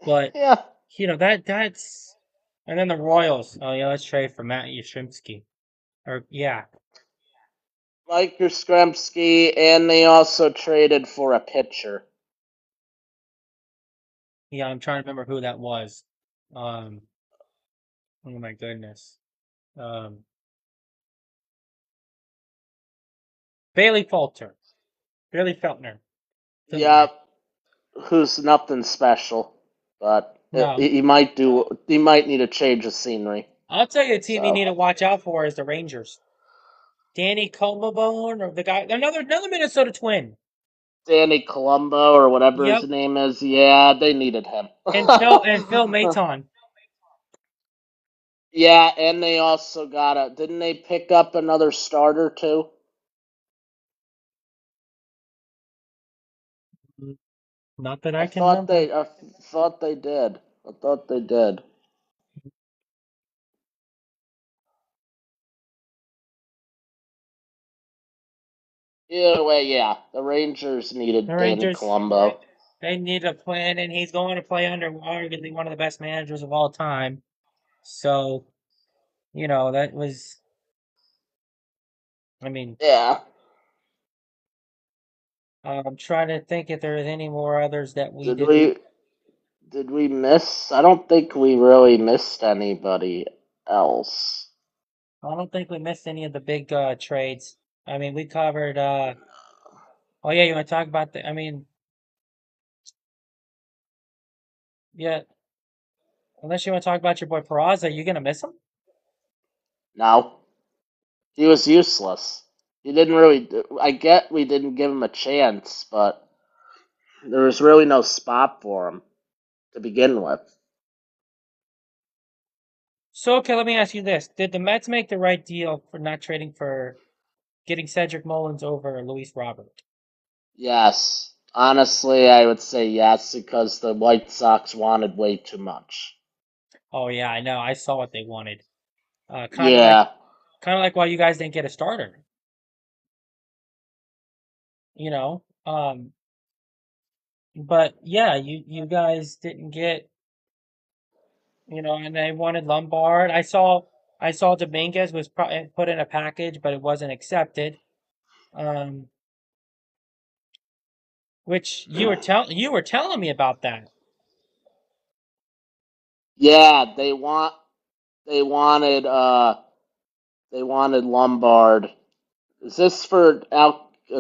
but yeah. that's and then the Royals. Oh yeah, let's trade for Matt Yastrzemski. Or yeah, Mike Yastrzemski, and they also traded for a pitcher. yeah. I'm trying to remember who that was. Um, oh my goodness. Um, Bailey Falter. Bailey Feltner. Feltner. Yep. Who's nothing special, but No, he might need a change of scenery. I'll tell you a team you So need to watch out for is the Rangers. Danny Comabone or the guy, another Minnesota Twin. Danny Colombo or whatever his Yep, name is, yeah, they needed him. and Phil Maton. Yeah, and they also got a. Didn't they pick up another starter too? Not that I I can thought remember. they. I thought they did. I thought they did. Either way, yeah, the Rangers needed The Danny Rangers, Colombo. they need a plan, and he's going to play under arguably one of the best managers of all time. So, that was, I mean, Yeah. I'm trying to think if there's any more others that we Did didn't. we did we miss? I don't think we really missed anybody else. I don't think we missed any of the big trades. I mean, we covered. Oh yeah, you want to talk about the? I mean, yeah. Unless you want to talk about your boy Peraza, you gonna miss him? No, he was useless. He didn't really. I get we didn't give him a chance, but there was really no spot for him to begin with. So okay, let me ask you this: did the Mets make the right deal for not trading for getting Cedric Mullins over Luis Robert? Yes, honestly, I would say yes because the White Sox wanted way too much. Oh yeah, I know. I saw what they wanted. Kind of like, Yeah, why you guys didn't get a starter. You know. But yeah, you guys didn't get. And they wanted Lombard. I saw Dominguez was put in a package, but it wasn't accepted. Um, which you were telling me about that. yeah, they wanted they wanted Lombard. Is this for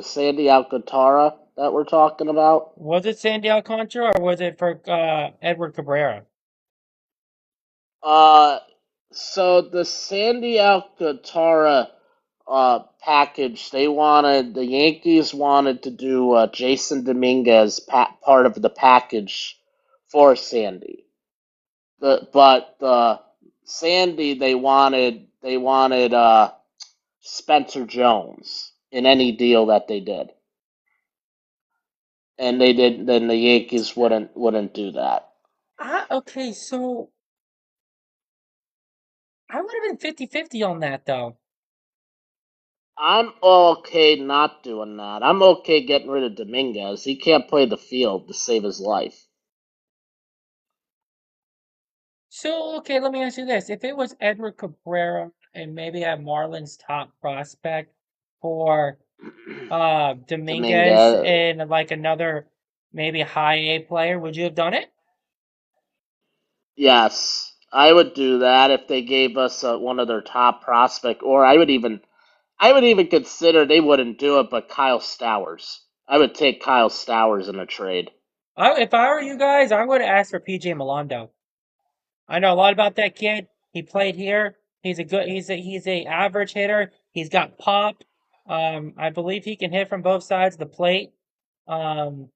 Sandy Alcantara that we're talking about? Was it Sandy Alcantara or was it for Edward Cabrera? Uh, so the Sandy Alcantara package, the Yankees wanted to do Jason Dominguez part of the package for Sandy. But Sandy they wanted Spencer Jones in any deal that they did, and they did. Then the Yankees wouldn't do that. Okay, so I would have been 50-50 on that though. I'm okay not doing that. I'm okay getting rid of Dominguez. He can't play the field to save his life. So okay, let me ask you this: if it was Edward Cabrera and maybe a Marlins top prospect for Dominguez Dominguez, and like another maybe high A player, would you have done it? yes, I would do that if they gave us one of their top prospect, or I would even consider they wouldn't do it, but Kyle Stowers. I would take Kyle Stowers in a trade. If I were you guys, I would have asked for PJ Milando. I know a lot about that kid. He played here. He's a average hitter. He's got pop. I believe he can hit from both sides of the plate. Um,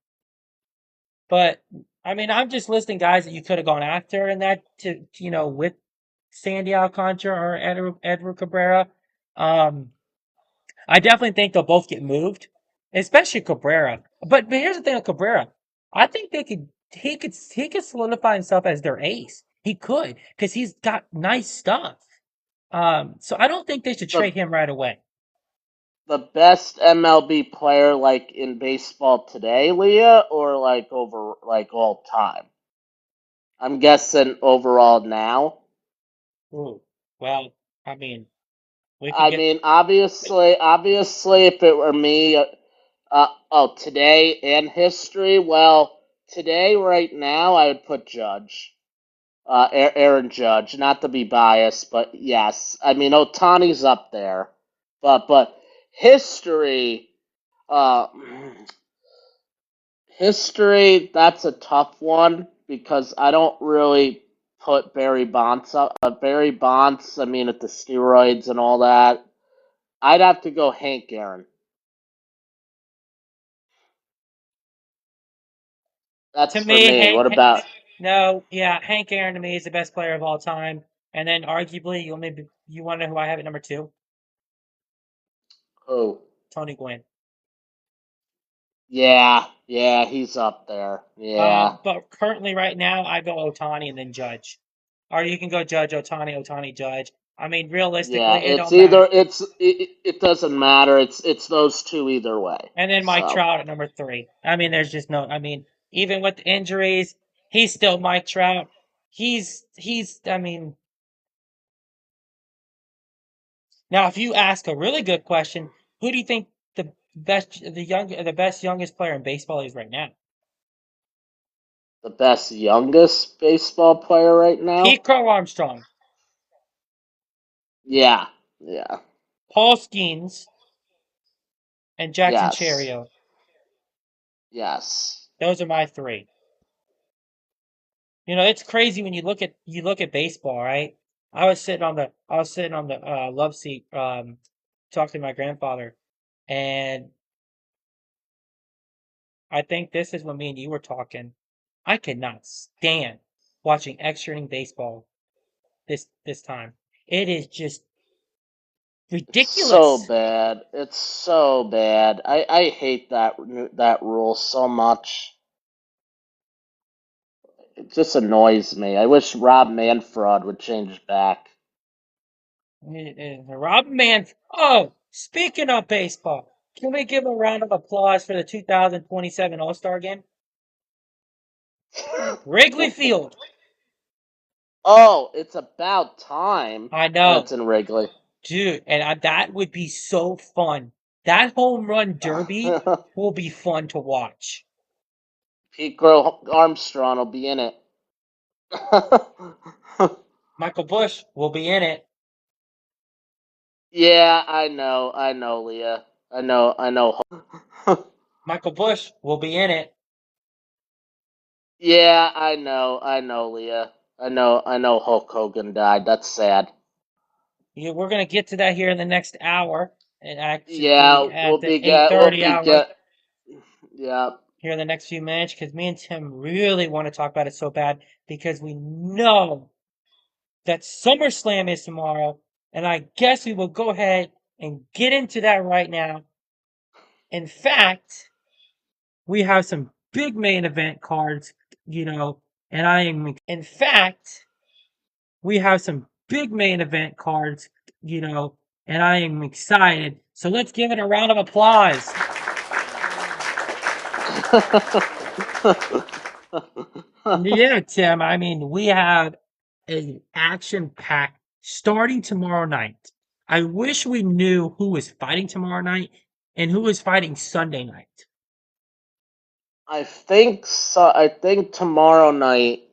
but I mean, I'm just listing guys that you could have gone after in that with Sandy Alcantara or Edward Cabrera. Um, I definitely think they'll both get moved, especially Cabrera. But here's the thing with Cabrera. I think he could solidify himself as their ace. He could because he's got nice stuff. So I don't think they should The trade him right away. the best MLB player like in baseball today, Leah, or like over like all time? I'm guessing overall now. Ooh, well, I mean, we could I get mean, obviously, if it were me, oh, today and history. Well, today, right now, I would put Judge, Aaron Judge. Not to be biased, but yes, I mean Otani's up there, but history, uh, history. That's a tough one because I don't really put Barry Bonds up. Barry Bonds. I mean, at the steroids and all that. I'd have to go Hank Aaron. to That's for me. me. What about No, yeah, Hank Aaron to me is the best player of all time. And then arguably, you want to know who I have at number two? who? Tony Gwynn. Yeah, yeah, he's up there. Yeah. But currently, right now, I go Otani and then Judge. Or you can go Judge, Otani, Otani, Judge. I mean, realistically, Yeah, it it's don't matter. either it doesn't matter. It's those two either way. And then Mike So Trout at number 3. I mean, there's just no. I mean, even with the injuries, he's still Mike Trout. He's. I mean, now if you ask a really good question, who do you think the best youngest player in baseball is right now? the best youngest baseball player right now? Pete Crow Armstrong, Yeah, yeah, Paul Skeens, and Jackson yes, Cherio. yes. Those are my 3. You know, it's crazy when you look at baseball, right? I was sitting on the love seat talking to my grandfather, and I think this is when me and you were talking. I could not stand watching extra inning baseball this time. It is just It's so ridiculous. bad. It's so bad. I hate that rule so much. It just annoys me. I wish Rob Manfred would change back. Rob Manfred. Oh, speaking of baseball, can we give a round of applause for the 2027 All-Star game? Wrigley Field. Oh, it's about time I that it's know. in Wrigley. Dude, and that would be so fun. That home run derby will be fun to watch. Armstrong will be in it. Michael Bush will be in it. Yeah, I know, Leah. I know. Michael Bush will be in it. Yeah, I know, Leah. I know Hulk Hogan died. That's sad. Yeah, we're gonna get to that here in the next hour, and actually Yeah, at the 8:30 hour yeah. here in the next few minutes, because me and Tim really want to talk about it so bad because we know that SummerSlam is tomorrow, and I guess we will go ahead and get into that right now. In fact, we have some big main event cards, and in fact, we have some big main event cards, and I am excited. So let's give it a round of applause. Yeah, Tim. I mean, we have an action pack starting tomorrow night. I wish we knew who was fighting tomorrow night and who was fighting Sunday night. I think so. I think tomorrow night.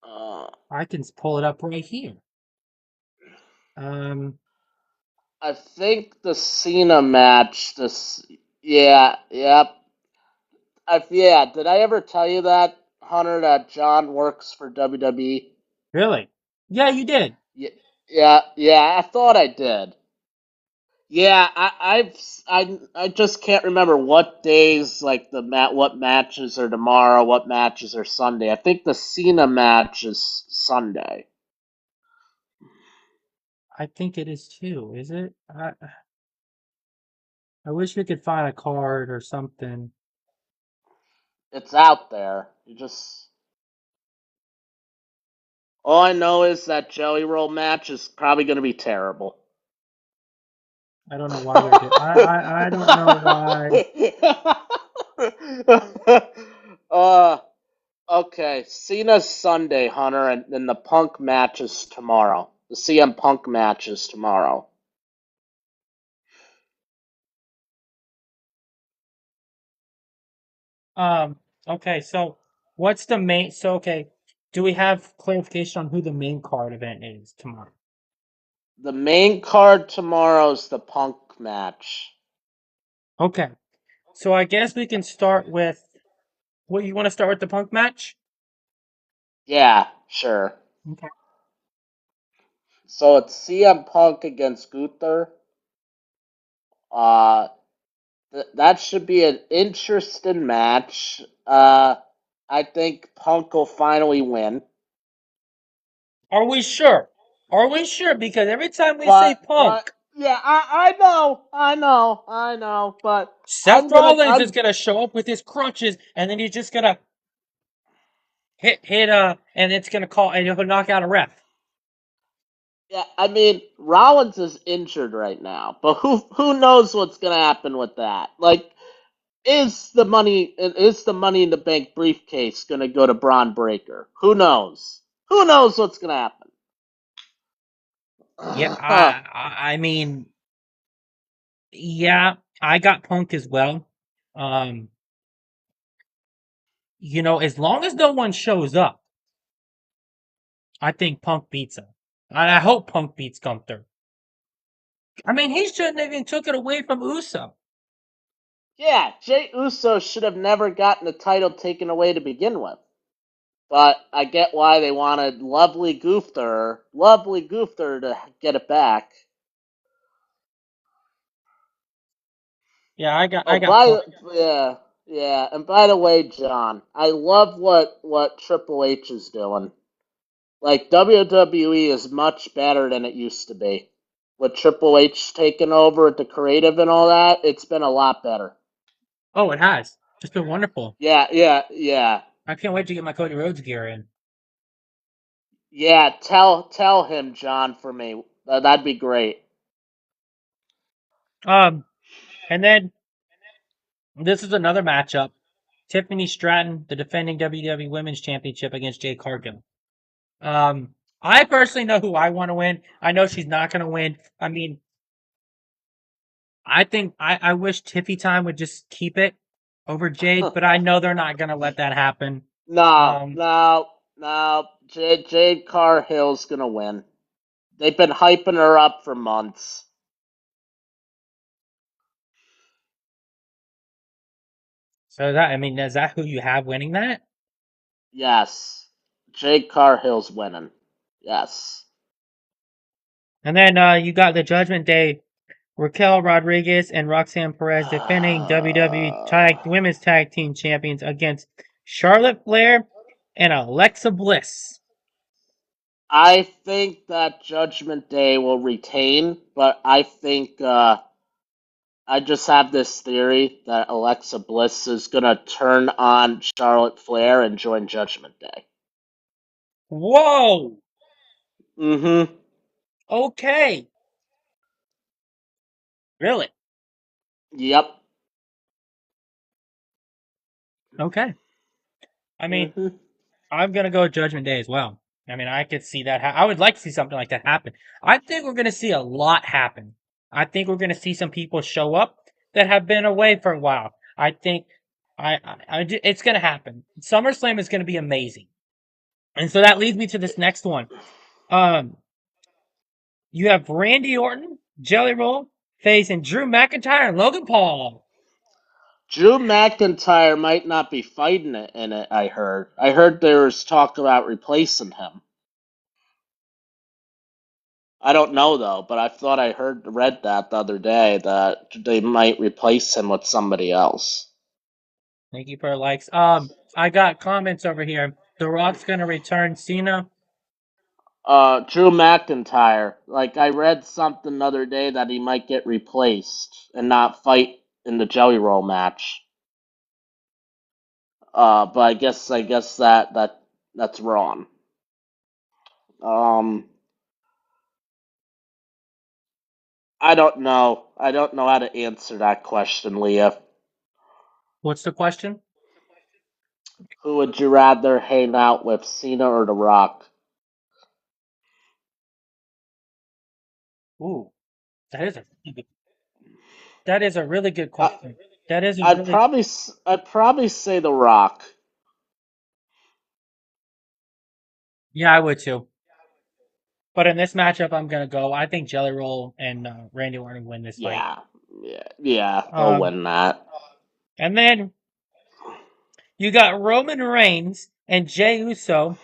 Uh, I can pull it up right here. Um, I think the Cena match. Yeah, yep. Yeah. Did I ever tell you that, Hunter? That John works for WWE. really? Yeah, you did. Yeah, yeah. I thought I did. Yeah, I just can't remember what days like what matches are tomorrow, what matches are Sunday. I think the Cena match is Sunday. I think it is too. Is it? I wish we could find a card or something. It's out there. You just All I know is that Jelly Roll match is probably going to be terrible. I don't know why they're doing. I don't know why. uh, okay, Cena's Sunday, Hunter, and then the Punk match is tomorrow. The CM Punk match is tomorrow. Okay, so what's the main? So okay, do we have clarification on who the main card event is tomorrow? The main card tomorrow is the Punk match. Okay, so I guess we can start with. What you want to start with the Punk match? Yeah, sure. Okay. So it's CM Punk against Gunther. Uh, that should be an interesting match. I think Punk will finally win. Are we sure? Are we sure? Because every time we say But Punk, yeah, I know. But Seth Rollins is gonna show up with his crutches, and then he's just gonna hit and it's gonna call and he'll knock out a ref. Yeah, I mean Rollins is injured right now, but who knows what's gonna happen with that? Like, is the money in the bank briefcase gonna go to Braun Breaker? Who knows? Who knows what's gonna Yeah, happen? I mean, yeah, I got Punk as well. Um, as long as no one shows up, I think Punk beats him. I hope Punk beats Gunther. I mean, he shouldn't have even took it away from Uso. Yeah, Jey Uso should have never gotten the title taken away to begin with. But I get why they wanted lovely Gunther to get it back. Yeah, Oh, I got Punk. yeah, and by the way, John, I love what Triple H is doing. Like WWE is much better than it used to be. With Triple H taking over at the creative and all that, it's been a lot better. Oh, it has. It's been wonderful. Yeah, yeah, yeah. I can't wait to get my Cody Rhodes gear in. Yeah, tell him, John, for me. That'd be great. And then this is another matchup. Tiffany Stratton, the defending WWE Women's Championship against Jade Cargill. I personally know who I want to win. I know she's not going to win. I mean, I think I wish Tiffy Time would just keep it over Jade, but I know they're not going to let that happen. No, Um, no, no. Jade Cargill's gonna win. They've been hyping her up for months. so that I mean, is that who you have winning that? Yes, Jade Cargill's winning. Yes. And then you got the Judgment Day, Raquel Rodriguez and Roxanne Perez defending WWE Women's Tag Team Champions against Charlotte Flair and Alexa Bliss. I think that Judgment Day will retain, but I think I just have this theory that Alexa Bliss is gonna turn on Charlotte Flair and join Judgment Day. Whoa! Mm-hmm. Okay. Really? Yep. Okay. I mean, Mm-hmm. I'm gonna go Judgment Day as well. I mean, I could see that. I would like to see something like that happen. I think we're gonna see a lot happen. I think we're gonna see some people show up that have been away for a while. I think it's gonna happen. SummerSlam is gonna be amazing, and so that leads me to this next one. Um, you have Randy Orton, Jelly Roll, facing Drew McIntyre and Logan Paul. Drew McIntyre might not be fighting it in it. I heard. I heard there was talk about replacing him. I don't know though, but I thought I read that the other day that they might replace him with somebody else. Thank you for the likes. I got comments over here. The Rock's gonna return Cena. Drew McIntyre. Like I read something the other day that he might get replaced and not fight in the Jelly Roll match. But I guess that's wrong. Um, I don't know. I don't know how to answer that question, Leah. What's the question? Who would you rather hang out with, Cena or The Rock? Ooh, that is a really good, that is a really good I, question. That is a I'd really probably I'd probably say The Rock. Yeah, I would too. But in this matchup, I'm gonna go. I think Jelly Roll and Randy Orton win this fight. Yeah, yeah, they'll Um, win that. and then you got Roman Reigns and Jey Uso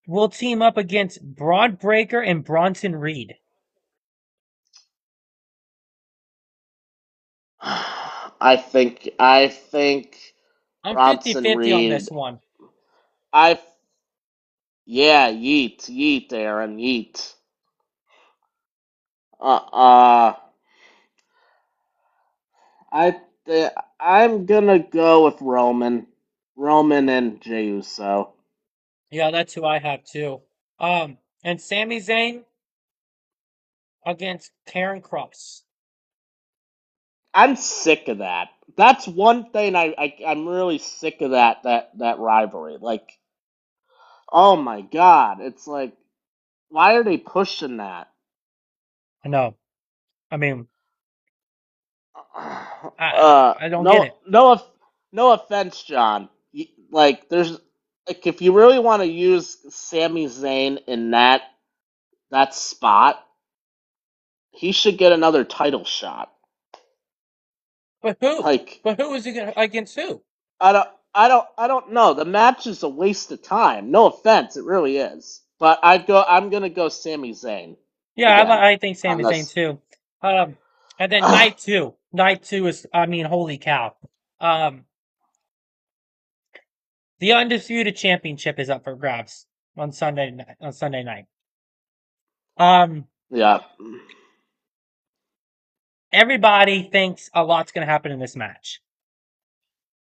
will team up against Braun Breaker and Bronson Reed. I think I'm Bronson 50-50 on Reed. this one. I Yeah, yeet, Aaron, yeet. Uh, uh, I I'm gonna go with Roman and Jey Uso. Yeah, that's who I have too. And Sami Zayn. against Karen Cross. I'm sick of that. That's one thing I'm really sick of that rivalry. Like, oh my god, it's like, why are they pushing that? I know. I mean, I don't get No, it. no offense, John. Like, there's like, if you really want to use Sami Zayn in that spot, he should get another title shot. But who? Like, But who is he gonna against who? I don't know. The match is a waste of time. No offense, it really is. But I'm gonna go Sami Zayn Yeah, again I think on Sami Zayn this. too. And then night two. Night two is, I mean, holy cow. Um, the undisputed championship is up for grabs on Sunday night. On Sunday night. Um, Yeah, everybody thinks a lot's gonna happen in this match.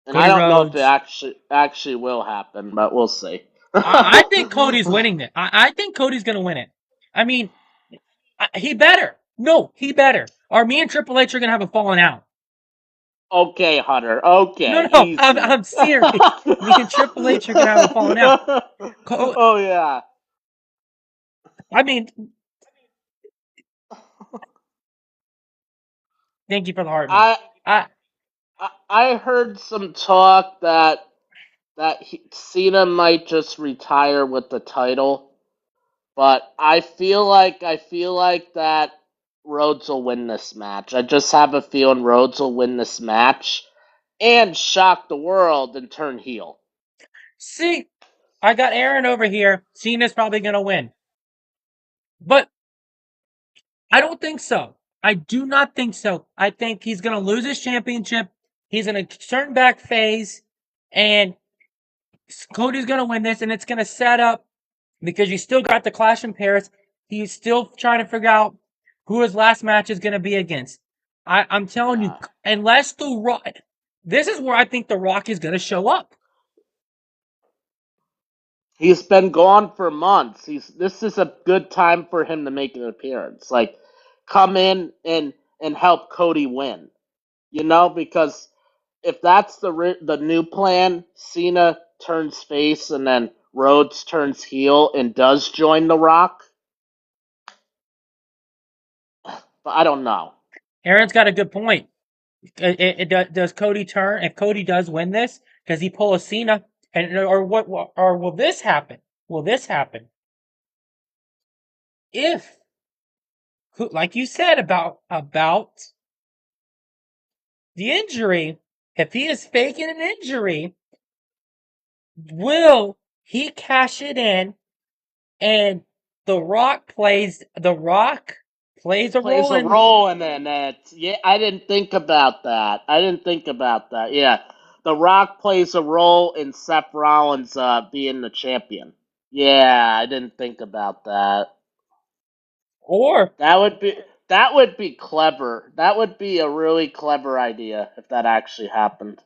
and I Cody don't know if it Rhodes. actually will happen, but we'll see. I think Cody's winning it. I think Cody's gonna win it. I mean, he better. No, he better. Or me and Triple H are gonna have a falling out. Okay, Hunter. No, Okay, no, easy. I'm serious. Me and Triple H are gonna have a falling out. Oh yeah. I mean, thank you for the heart, man. I I I heard some talk that Cena might just retire with the title, but I feel like that Rhodes will win this match. I just have a feeling Rhodes will win this match and shock the world and turn heel. see. I got Aaron over here. Cena's probably gonna win, but I don't think so. I do not think so. I think he's gonna lose his championship. He's in a turn back phase, and Cody's gonna win this, and it's gonna set up because you still got the Clash in Paris. He's still trying to figure out who his last match is gonna be against. I'm telling you, Yeah. unless the Rock, this is where I think the Rock is gonna show up. He's been gone for months. This is a good time for him to make an appearance. Like, come in and help Cody win. Because if that's the new plan, Cena turns face and then Rhodes turns heel and does join The Rock. But I don't know. Aaron's got a good point. Does Cody turn? If Cody does win this, does he pull a Cena? And or what? Or will this happen? Will this happen if, like you said about the injury? If he is faking an injury, will he cash it in? And the Rock plays a Plays role a in. role in it. Yeah, I didn't think about that. Yeah, The Rock plays a role in Seth Rollins being the champion. Yeah, I didn't think about that. Or That would be that would be clever. That would be a really clever idea if that actually happened.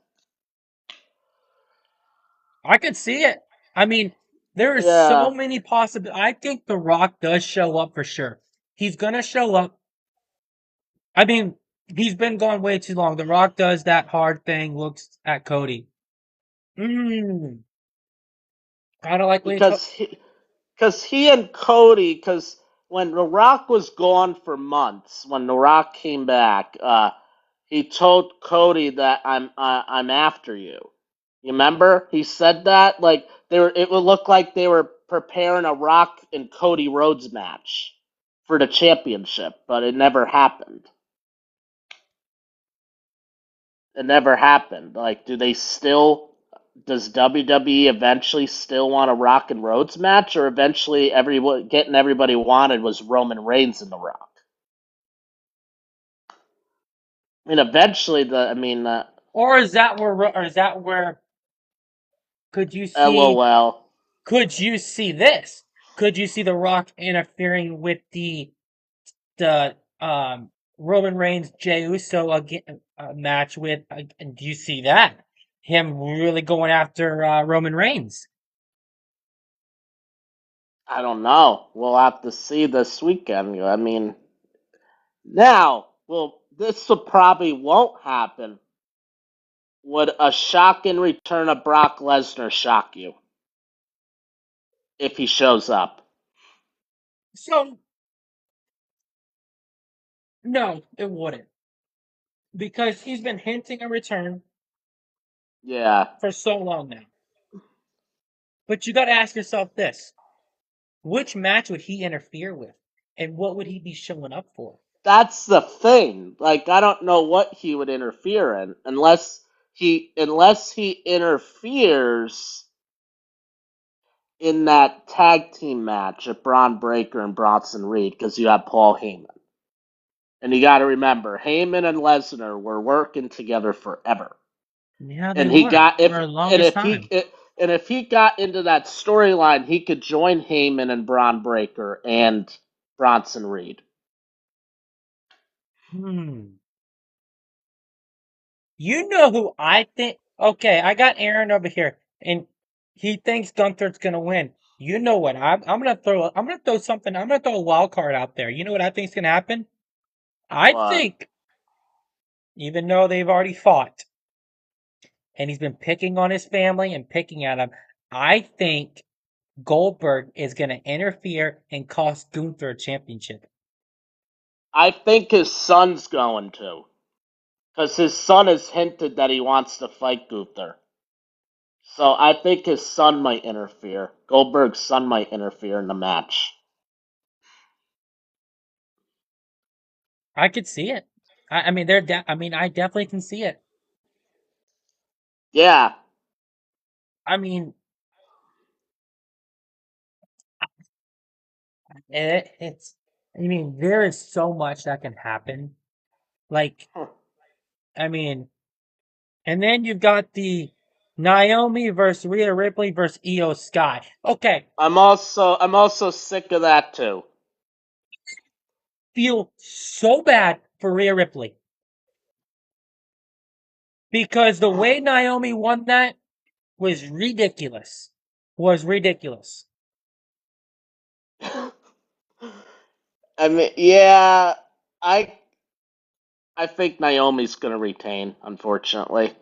I could see it. I mean, there is so Yeah. many possible. I think The Rock does show up for sure. He's gonna show up. I mean, he's been gone way too long. The Rock does that hard thing, looks at Cody. Mm, kind of like when he told. Because he and Cody, because when The Rock was gone for months, when The Rock came back, he told Cody that I'm after you. You remember? He said that like they were. It would look like they were preparing a Rock and Cody Rhodes match for the championship, but it never happened. It never happened. Like, do they still? Does WWE eventually still want a Rock and Rhodes match, or eventually everybody wanted was Roman Reigns and The Rock? I mean, eventually Or is that where could you see? LOL. Could you see this? Could you see The Rock interfering with the Roman Reigns Jey Uso again, match with? Do you see that? Him really going after Roman Reigns? I don't know. We'll have to see this weekend. I mean, Now, well, this probably won't happen. Would a shocking return of Brock Lesnar shock you if he shows up? So no, it wouldn't. Because he's been hinting a return Yeah, for so long now. But you gotta ask yourself this. Which match would he interfere with? And what would he be showing up for? that's the thing. Like, I don't know what he would interfere in unless he interferes in that tag team match of Braun Breaker and Bronson Reed because you have Paul Heyman. And you got to remember, Heyman and Lesnar were working together forever. Yeah, they And he were got for if the and longest if time. he got into that storyline, he could join Heyman and Braun Breaker and Bronson Reed. Hmm. You know who I think? Okay, I got Aaron over here, and he thinks Gunther's gonna win. You know what? I'm gonna throw. I'm gonna throw something. I'm gonna throw a wild card out there. You know what I think's gonna happen? I What? think, even though they've already fought, and he's been picking on his family and picking at him, I think Goldberg is gonna interfere and cost Gunther a championship. I think his son's going to, because his son has hinted that he wants to fight Gunther. So I think his son might interfere. Goldberg's son might interfere in the match. I could see it. I mean, I mean, I definitely can see it. Yeah. I mean, it's. I mean, there is so much that can happen. Like, I mean, and then you've got the Naomi versus Rhea Ripley versus Io Sky. Okay, I'm also sick of that too. feel so bad for Rhea Ripley because the way Naomi won that was ridiculous. Was ridiculous. I mean, yeah, I I think Naomi's gonna retain, unfortunately.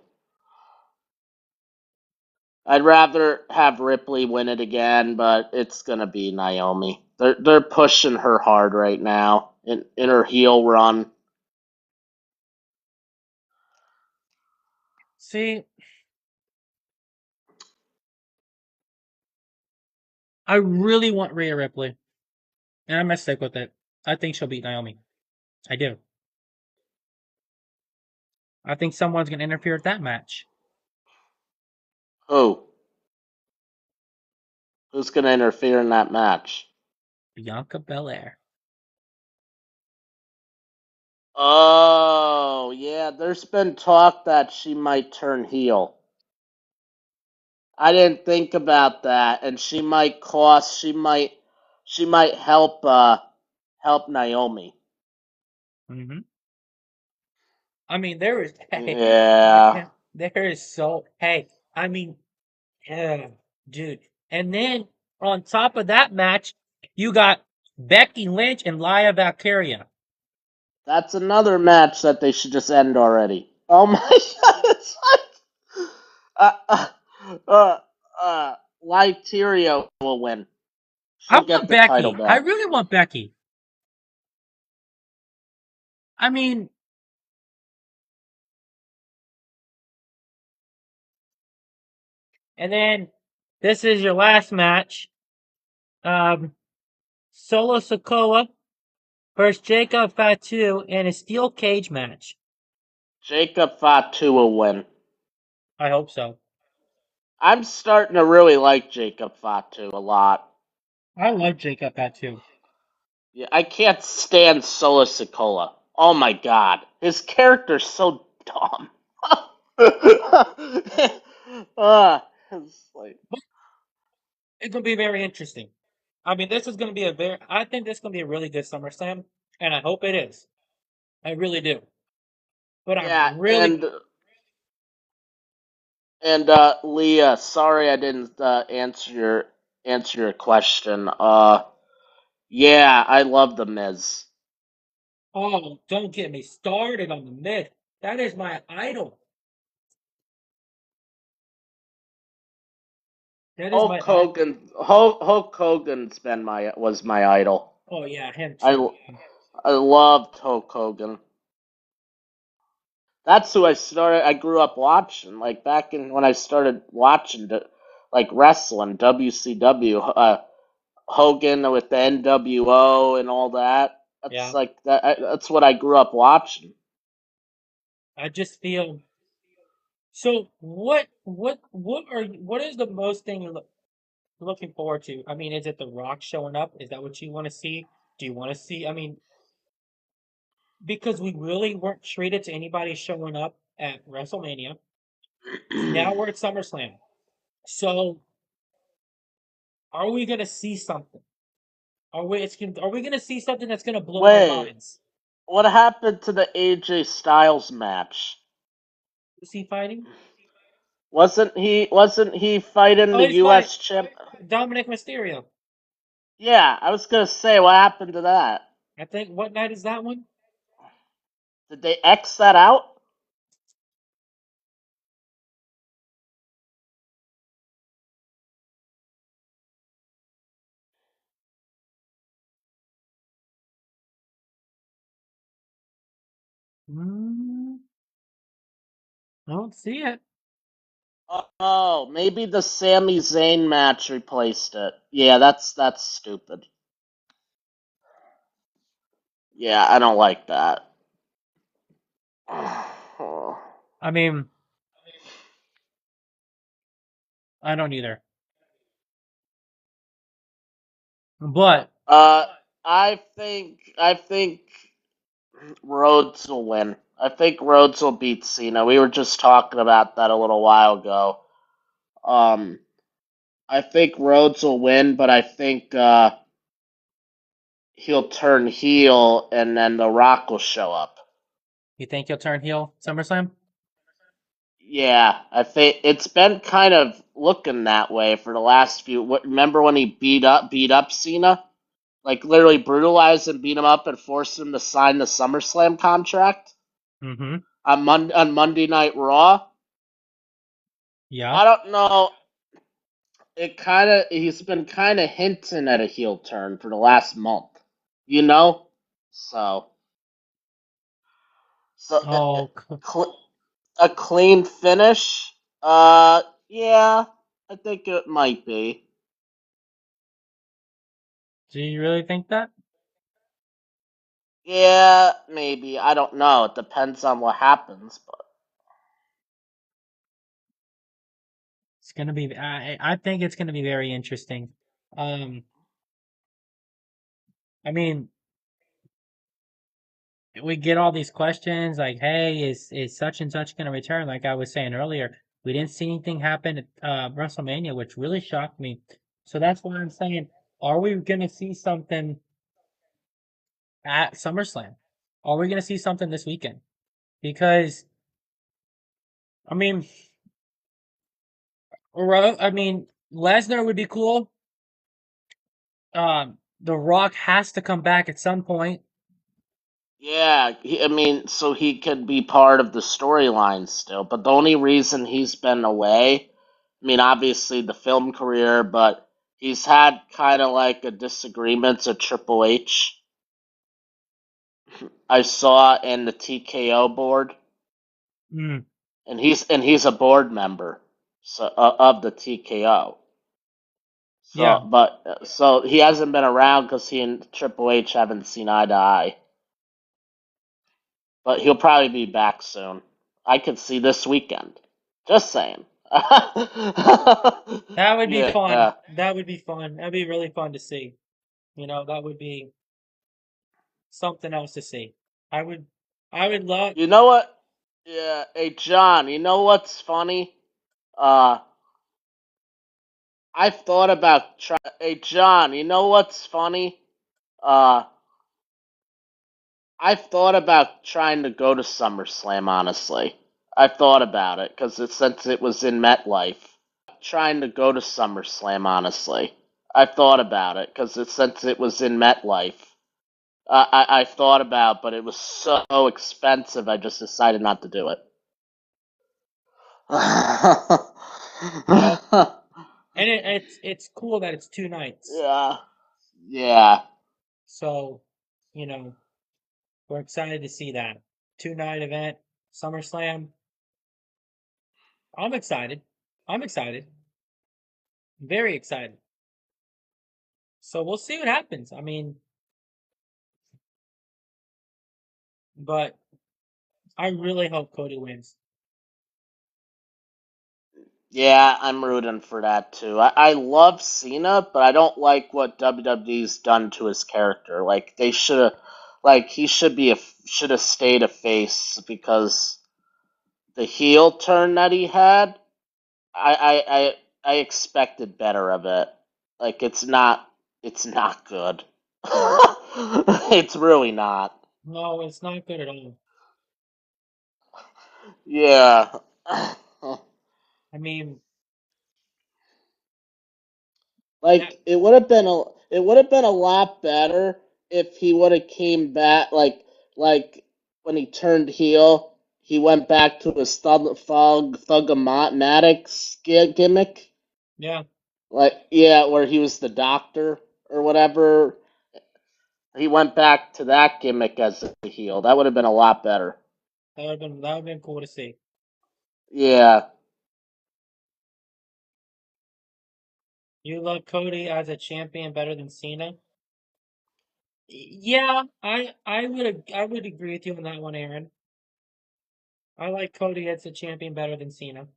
I'd rather have Ripley win it again, but it's gonna be Naomi. They're pushing her hard right now in her heel run. See, I really want Rhea Ripley, and I'm gonna stick with it. I think she'll beat Naomi. I do. I think someone's gonna interfere with that match. Who? Who's gonna interfere in that match? Bianca Belair. Oh, yeah, there's been talk that she might turn heel. I didn't think about that, and she might help Naomi. Hmm. I mean, there is hey, Yeah, there is so hey. I mean, yeah, dude. And then on top of that match, you got Becky Lynch and Laya Valkyria. that's another match that they should just end already. Oh my god, it's like uh Lyterio will win. I She'll get want the title Becky. I back. really want Becky. I mean, and then this is your last match. Um, Solo Sokoa versus Jacob Fatu in a steel cage match. Jacob Fatu will win. I hope so. I'm starting to really like Jacob Fatu a lot. I love Jacob Fatu. Yeah, I can't stand Solo Sikoa. Oh my god, his character's so dumb. It's like, It's gonna be very interesting. I mean, this is gonna be a very. I think this is gonna be a really good SummerSlam, and I hope it is. I really do. But I'm yeah, really. and Leah, sorry I didn't answer your question. Yeah, I love the Miz. Oh, don't get me started on the myth. That is my idol. That is my I. Hulk Hogan's been my was my idol. Oh yeah, him I too. I loved Hulk Hogan. That's who I started. I grew up watching, like back in when I started watching, like wrestling, WCW, Hogan with the NWO and all that. That's Yeah. like that. That's what I grew up watching. I just feel so. What is the most thing you're looking forward to? I mean, is it The Rock showing up? Is that what you want to see? Do you want to see? I mean, because we really weren't treated to anybody showing up at WrestleMania. Now we're at SummerSlam. So are we gonna see something? Are we gonna see something that's gonna blow our Wait, minds? what happened to the AJ Styles match? Is he fighting? Wasn't he fighting Oh, the he's fighting US champ? Dominic Mysterio. Yeah, I was gonna say what happened to that? I think what night is that one? Did they X that out? Mm, I don't see it. Oh, maybe the Sami Zayn match replaced it. Yeah, that's stupid. Yeah, I don't like that. I mean, I don't either. But Uh, I think Rhodes will win. I think Rhodes will beat Cena. We were just talking about that a little while ago. Um, I think Rhodes will win, but I think he'll turn heel, and then The Rock will show up. you think he'll turn heel SummerSlam? Yeah, I think it's been kind of looking that way for the last few. Remember when he beat up Cena, like literally brutalized and beat him up and forced him to sign the SummerSlam contract Mm-hmm. on Monday Night Raw. Yeah. I don't know. He's been kind of hinting at a heel turn for the last month, you know. So so Oh, cl- a clean finish. Yeah, I think it might be. do you really think that? Yeah, maybe. I don't know. It depends on what happens, but It's gonna be. I think it's gonna be very interesting. Um, I mean, we get all these questions like, "Hey, is such and such gonna return?" Like I was saying earlier, we didn't see anything happen at WrestleMania, which really shocked me. So that's why I'm saying, are we gonna see something at SummerSlam? Are we gonna see something this weekend? Because I mean, I mean, Lesnar would be cool. The Rock has to come back at some point. yeah, I mean, so he could be part of the storyline still. But the only reason he's been away, I mean, obviously the film career, but he's had kind of like a disagreements with Triple H. I saw in the TKO board, Mm, and he's a board member of the TKO. yeah, So he hasn't been around because he and Triple H haven't seen eye to eye. But he'll probably be back soon. I could see this weekend. Just saying. that would be fun. Yeah. That would be fun. That'd be really fun to see. That would be something else to see. I would, I would love. You know what? Yeah. Hey, John. You know what's funny? Uh, I've thought about try. Hey, John. You know what's funny? Uh, I've thought about trying to go to SummerSlam. Honestly, I've thought about it because since it was in MetLife. Trying to go to SummerSlam, honestly. I thought about it because since it was in MetLife. I've thought about, but it was so expensive. I just decided not to do it. Well, and it's cool that it's 2 nights. Yeah, yeah. So, you know, we're excited to see that 2 night event, SummerSlam. I'm excited. I'm excited. Very excited. So we'll see what happens. I mean, but I really hope Cody wins. Yeah, I'm rooting for that too. I love Cena, but I don't like what WWE's done to his character. Like they should have, like he should have stayed a face because the heel turn that he had, I expected better of it. Like it's not good. It's really not. No, it's not good at all. Yeah. I mean, that Like it would have been a lot better if he would have came back like when he turned heel, he went back to his Thugomatic gimmick. yeah, Like yeah, where he was the doctor or whatever. He went back to that gimmick as a heel. That would have been a lot better. that would have been cool to see. Yeah. You love Cody as a champion better than Cena? Yeah, I would agree with you on that one, Aaron. I like Cody as a champion better than Cena.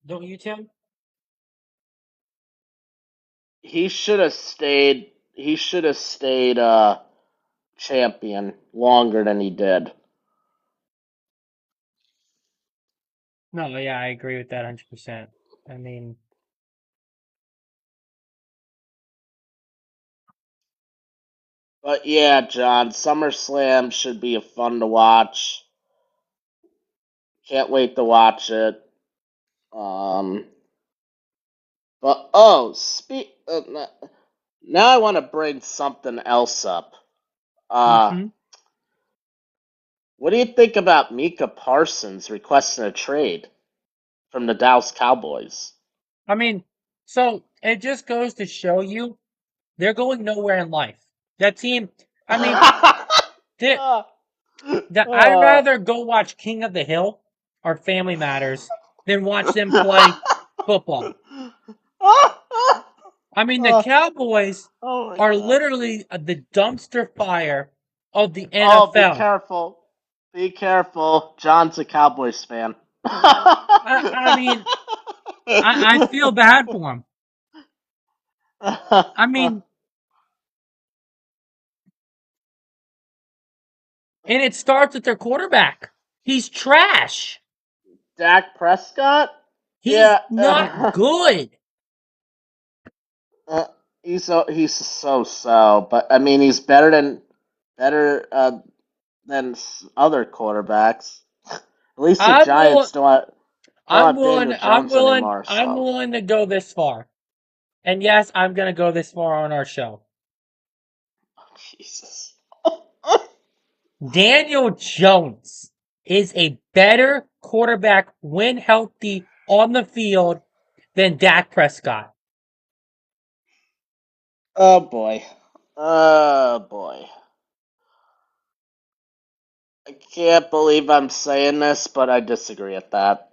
Don't you, Tim? He should have stayed champion longer than he did. No, yeah, I agree with that 100%. I mean, But yeah, John, SummerSlam should be a fun to watch. Can't wait to watch it. Um, but now I want to bring something else up. Uh, hmm what do you think about Mika Parsons requesting a trade from the Dallas Cowboys? I mean, so it just goes to show you they're going nowhere in life. That team, I mean, they uh, I'd uh, rather go watch King of the Hill or Family Matters than watch them play football. I mean, the Cowboys oh my are god. literally the dumpster fire of the Oh, be NFL. careful. Be careful. John's a Cowboys fan. I mean, I feel bad for them. I mean, and it starts with their quarterback. He's trash. Dak Prescott? He's Yeah. not good. Uh, he's so, but I mean he's better than other quarterbacks. At least the I'm willing. Giants don't I'm have willing. Daniel Jones anymore. I'm So willing to go this far. And yes, I'm gonna go this far on our show. Jesus. Daniel Jones is a better quarterback when healthy on the field than Dak Prescott. Oh boy. Oh boy. I can't believe I'm saying this, but I disagree with that.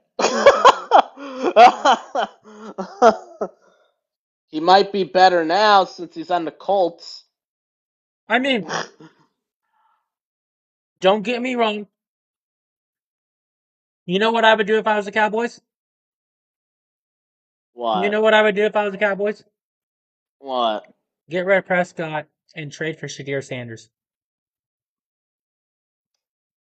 He might be better now since he's on the Colts. I mean, don't get me wrong. You know what I would do if I was the Cowboys? You know What? what I would do if I was the Cowboys? What? Get rid of Prescott and trade for Shadir Sanders.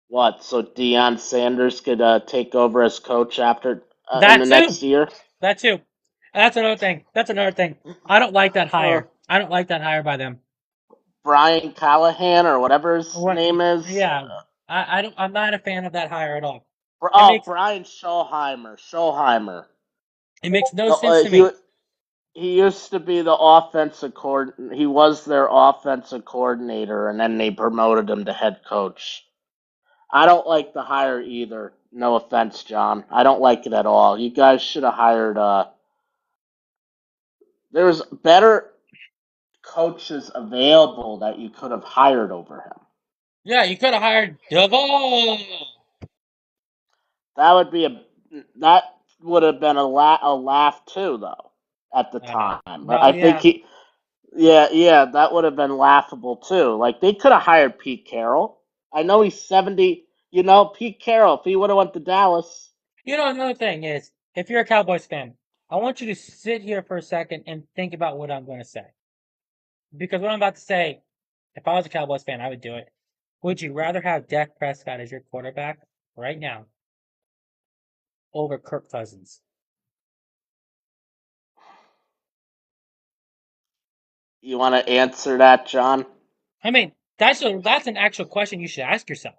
What? So Deion Sanders could take over as coach after in That the too. next year? That too. That's another thing. That's another thing. I don't like that Uh, hire. I don't like that hire by them. Brian Callahan or whatever his What? name is. Yeah, I don't. I'm not a fan of that hire at all. It Oh, makes Brian Schottenheimer. Schottenheimer. it makes no The, sense to he me. he used to be the offensive coordinator. He was their offensive coordinator, and then they promoted him to head coach. I don't like the hire either. No offense, John. I don't like it at all. You guys should have hired. There was better coaches available that you could have hired over him. Yeah, you could have hired Duvall. That would be a that would have been a laugh too, though, at the I know. time. But No, I think yeah. yeah, that would have been laughable too. Like they could have hired Pete Carroll. I know he's 70. You know, Pete Carroll. If he would have went to Dallas. You know, another thing is, if you're a Cowboys fan, I want you to sit here for a second and think about what I'm going to say. Because what I'm about to say, if I was a Cowboys fan, I would do it. Would you rather have Dak Prescott as your quarterback right now over Kirk Cousins? You want to answer that, John? I mean, that's an actual question you should ask yourself.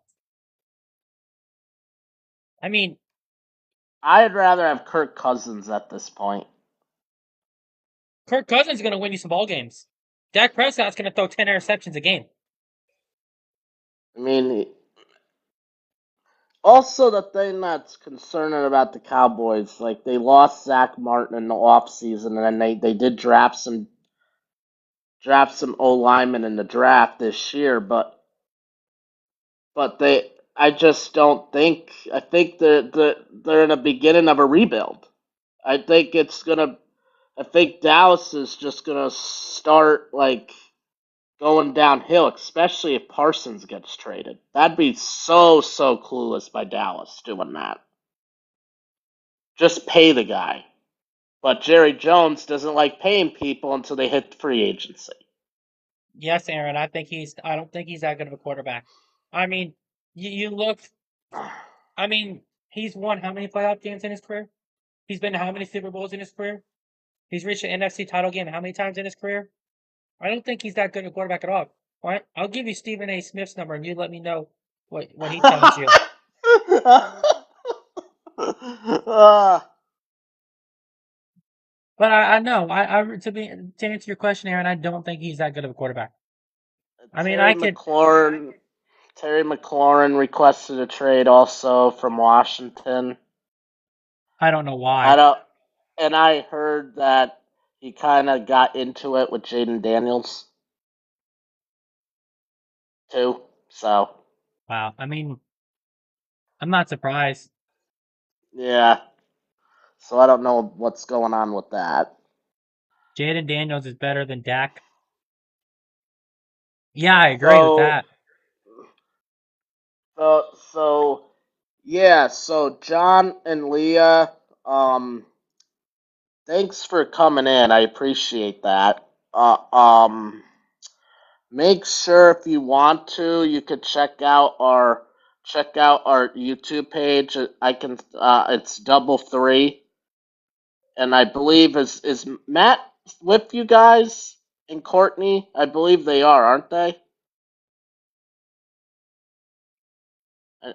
I mean, I'd rather have Kirk Cousins at this point. Kirk Cousins is going to win you some ball games. Dak Prescott's going to throw 10 interceptions a game. I mean, also the thing that's concerning about the Cowboys, like they lost Zach Martin in the offseason, and then they did draft some O linemen in the draft this year, but I just don't think I think they're in the beginning of a rebuild. I think it's gonna I think Dallas is just gonna start like going downhill, especially if Parsons gets traded. That'd be so clueless by Dallas doing that. Just pay the guy. But Jerry Jones doesn't like paying people until they hit free agency. Yes, Aaron, I don't think he's that good of a quarterback. I mean, you look, I mean, he's won how many playoff games in his career? He's been to how many Super Bowls in his career? He's reached an NFC title game how many times in his career? I don't think he's that good a quarterback at all. All right, I'll give you Stephen A. Smith's number and you let me know what he tells you. uh, But I know to answer your question, Aaron, I don't think he's that good of a quarterback. I mean, Terry McLaurin Terry McLaurin requested a trade also from Washington. I don't know I why. don't, and I heard that he kind of got into it with Jaden Daniels too. So Wow. I mean, I'm not surprised. yeah, so I don't know what's going on with that. Jaden Daniels is better than Dak. Yeah, I agree with So that. so yeah, so John and Leah, thanks for coming in. I appreciate that. Make sure if you want to, you could check out our YouTube page. I can it's double three, and I believe is Matt with you guys and Courtney. I believe they are, aren't they?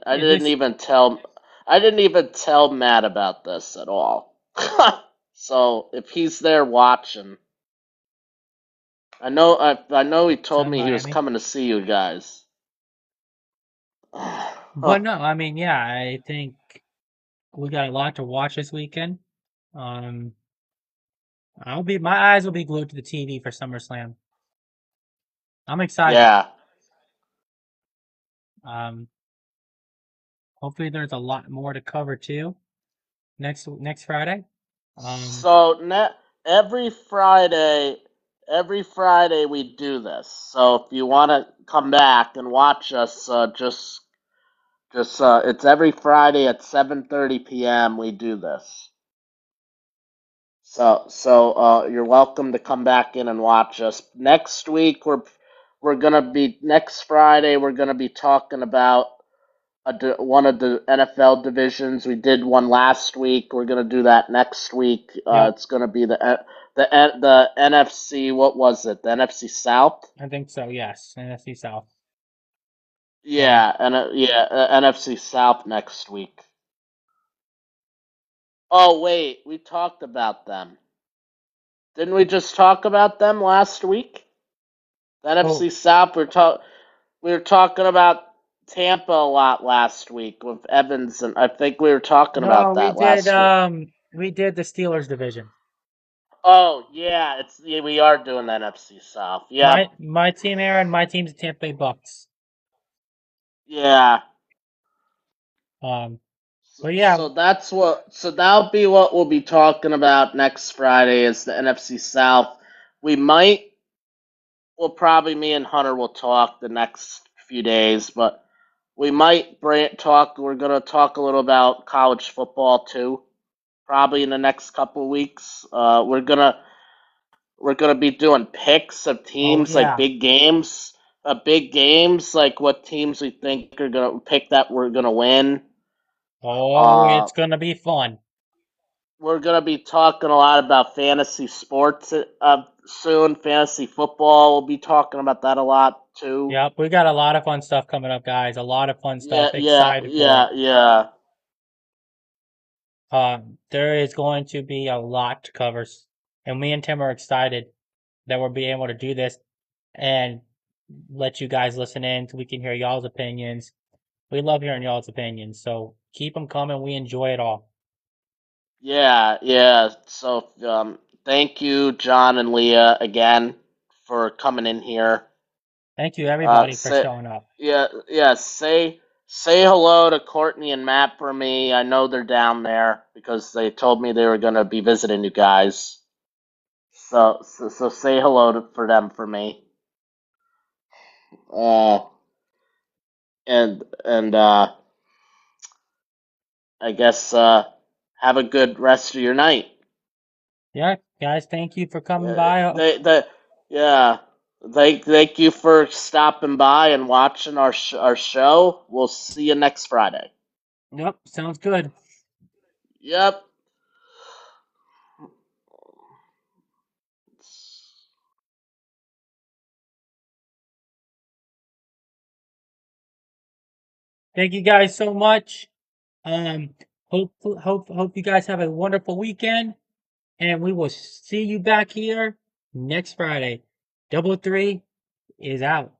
I Is didn't this even tell I didn't even tell Matt about this at all. So if he's there watching, I know he told Sun me he was Miami? coming to see you guys. But no, I mean, yeah, I think we got a lot to watch this weekend. Um, my eyes will be glued to the TV for SummerSlam. I'm excited. Yeah. Um, hopefully there's a lot more to cover too next Friday. Um, So every Friday, every Friday we do this. So if you want to come back and watch us, just it's every Friday at 7:30 p.m. we do this. So you're welcome to come back in and watch us. Next week we're gonna be next Friday we're gonna be talking about one of the NFL divisions. We did one last week. We're gonna do that next week. yep, It's gonna be the NFC. What was it? The NFC South. I think so. Yes, NFC South. Um, Yeah, and NFC South next week. Oh wait, we talked about them. Didn't we just talk about them last week? The Oh, NFC South. We were talking about Tampa a lot last week with Evans, and I think we were talking no, about that last week. we did the Steelers division. Oh yeah, we are doing the NFC South. Yep. My team, Aaron, my team's the Tampa Bay Bucks. Yeah. Um, So, but yeah, so that's what. So that'll be what we'll be talking about next Friday is the NFC South. We might. Well, probably me and Hunter will talk the next few days, but we might talk. We're gonna talk a little about college football too. Probably in the next couple of weeks. We're gonna be doing picks of oh teams like yeah, big games like what teams we think are gonna pick that we're gonna win. oh, Uh, it's gonna be fun. we're gonna be talking a lot about fantasy sports soon. Fantasy football. We'll be talking about that a lot too. Yep, we got a lot of fun stuff coming up, guys. A lot of fun stuff. Yeah, yeah, Excited for yeah, it. yeah. There is going to be a lot to cover, and me and Tim are excited that we'll be able to do this and let you guys listen in so we can hear y'all's opinions. We love hearing y'all's opinions, so keep them coming. We enjoy it all. Yeah, yeah. So, thank you, John and Leah, again for coming in here. Thank you, everybody, for Say, showing up. yeah, yeah. Say hello to Courtney and Matt for me. I know they're down there because they told me they were gonna be visiting you guys. So say hello for them for me. Uh, and I guess have a good rest of your night. Yeah, guys, thank you for coming Uh, by. they, yeah. Thank you for stopping by and watching our show. We'll see you next Friday. Yep, sounds good. Yep. Thank you guys so much. Um, hope you guys have a wonderful weekend, and we will see you back here next Friday. Double three is out.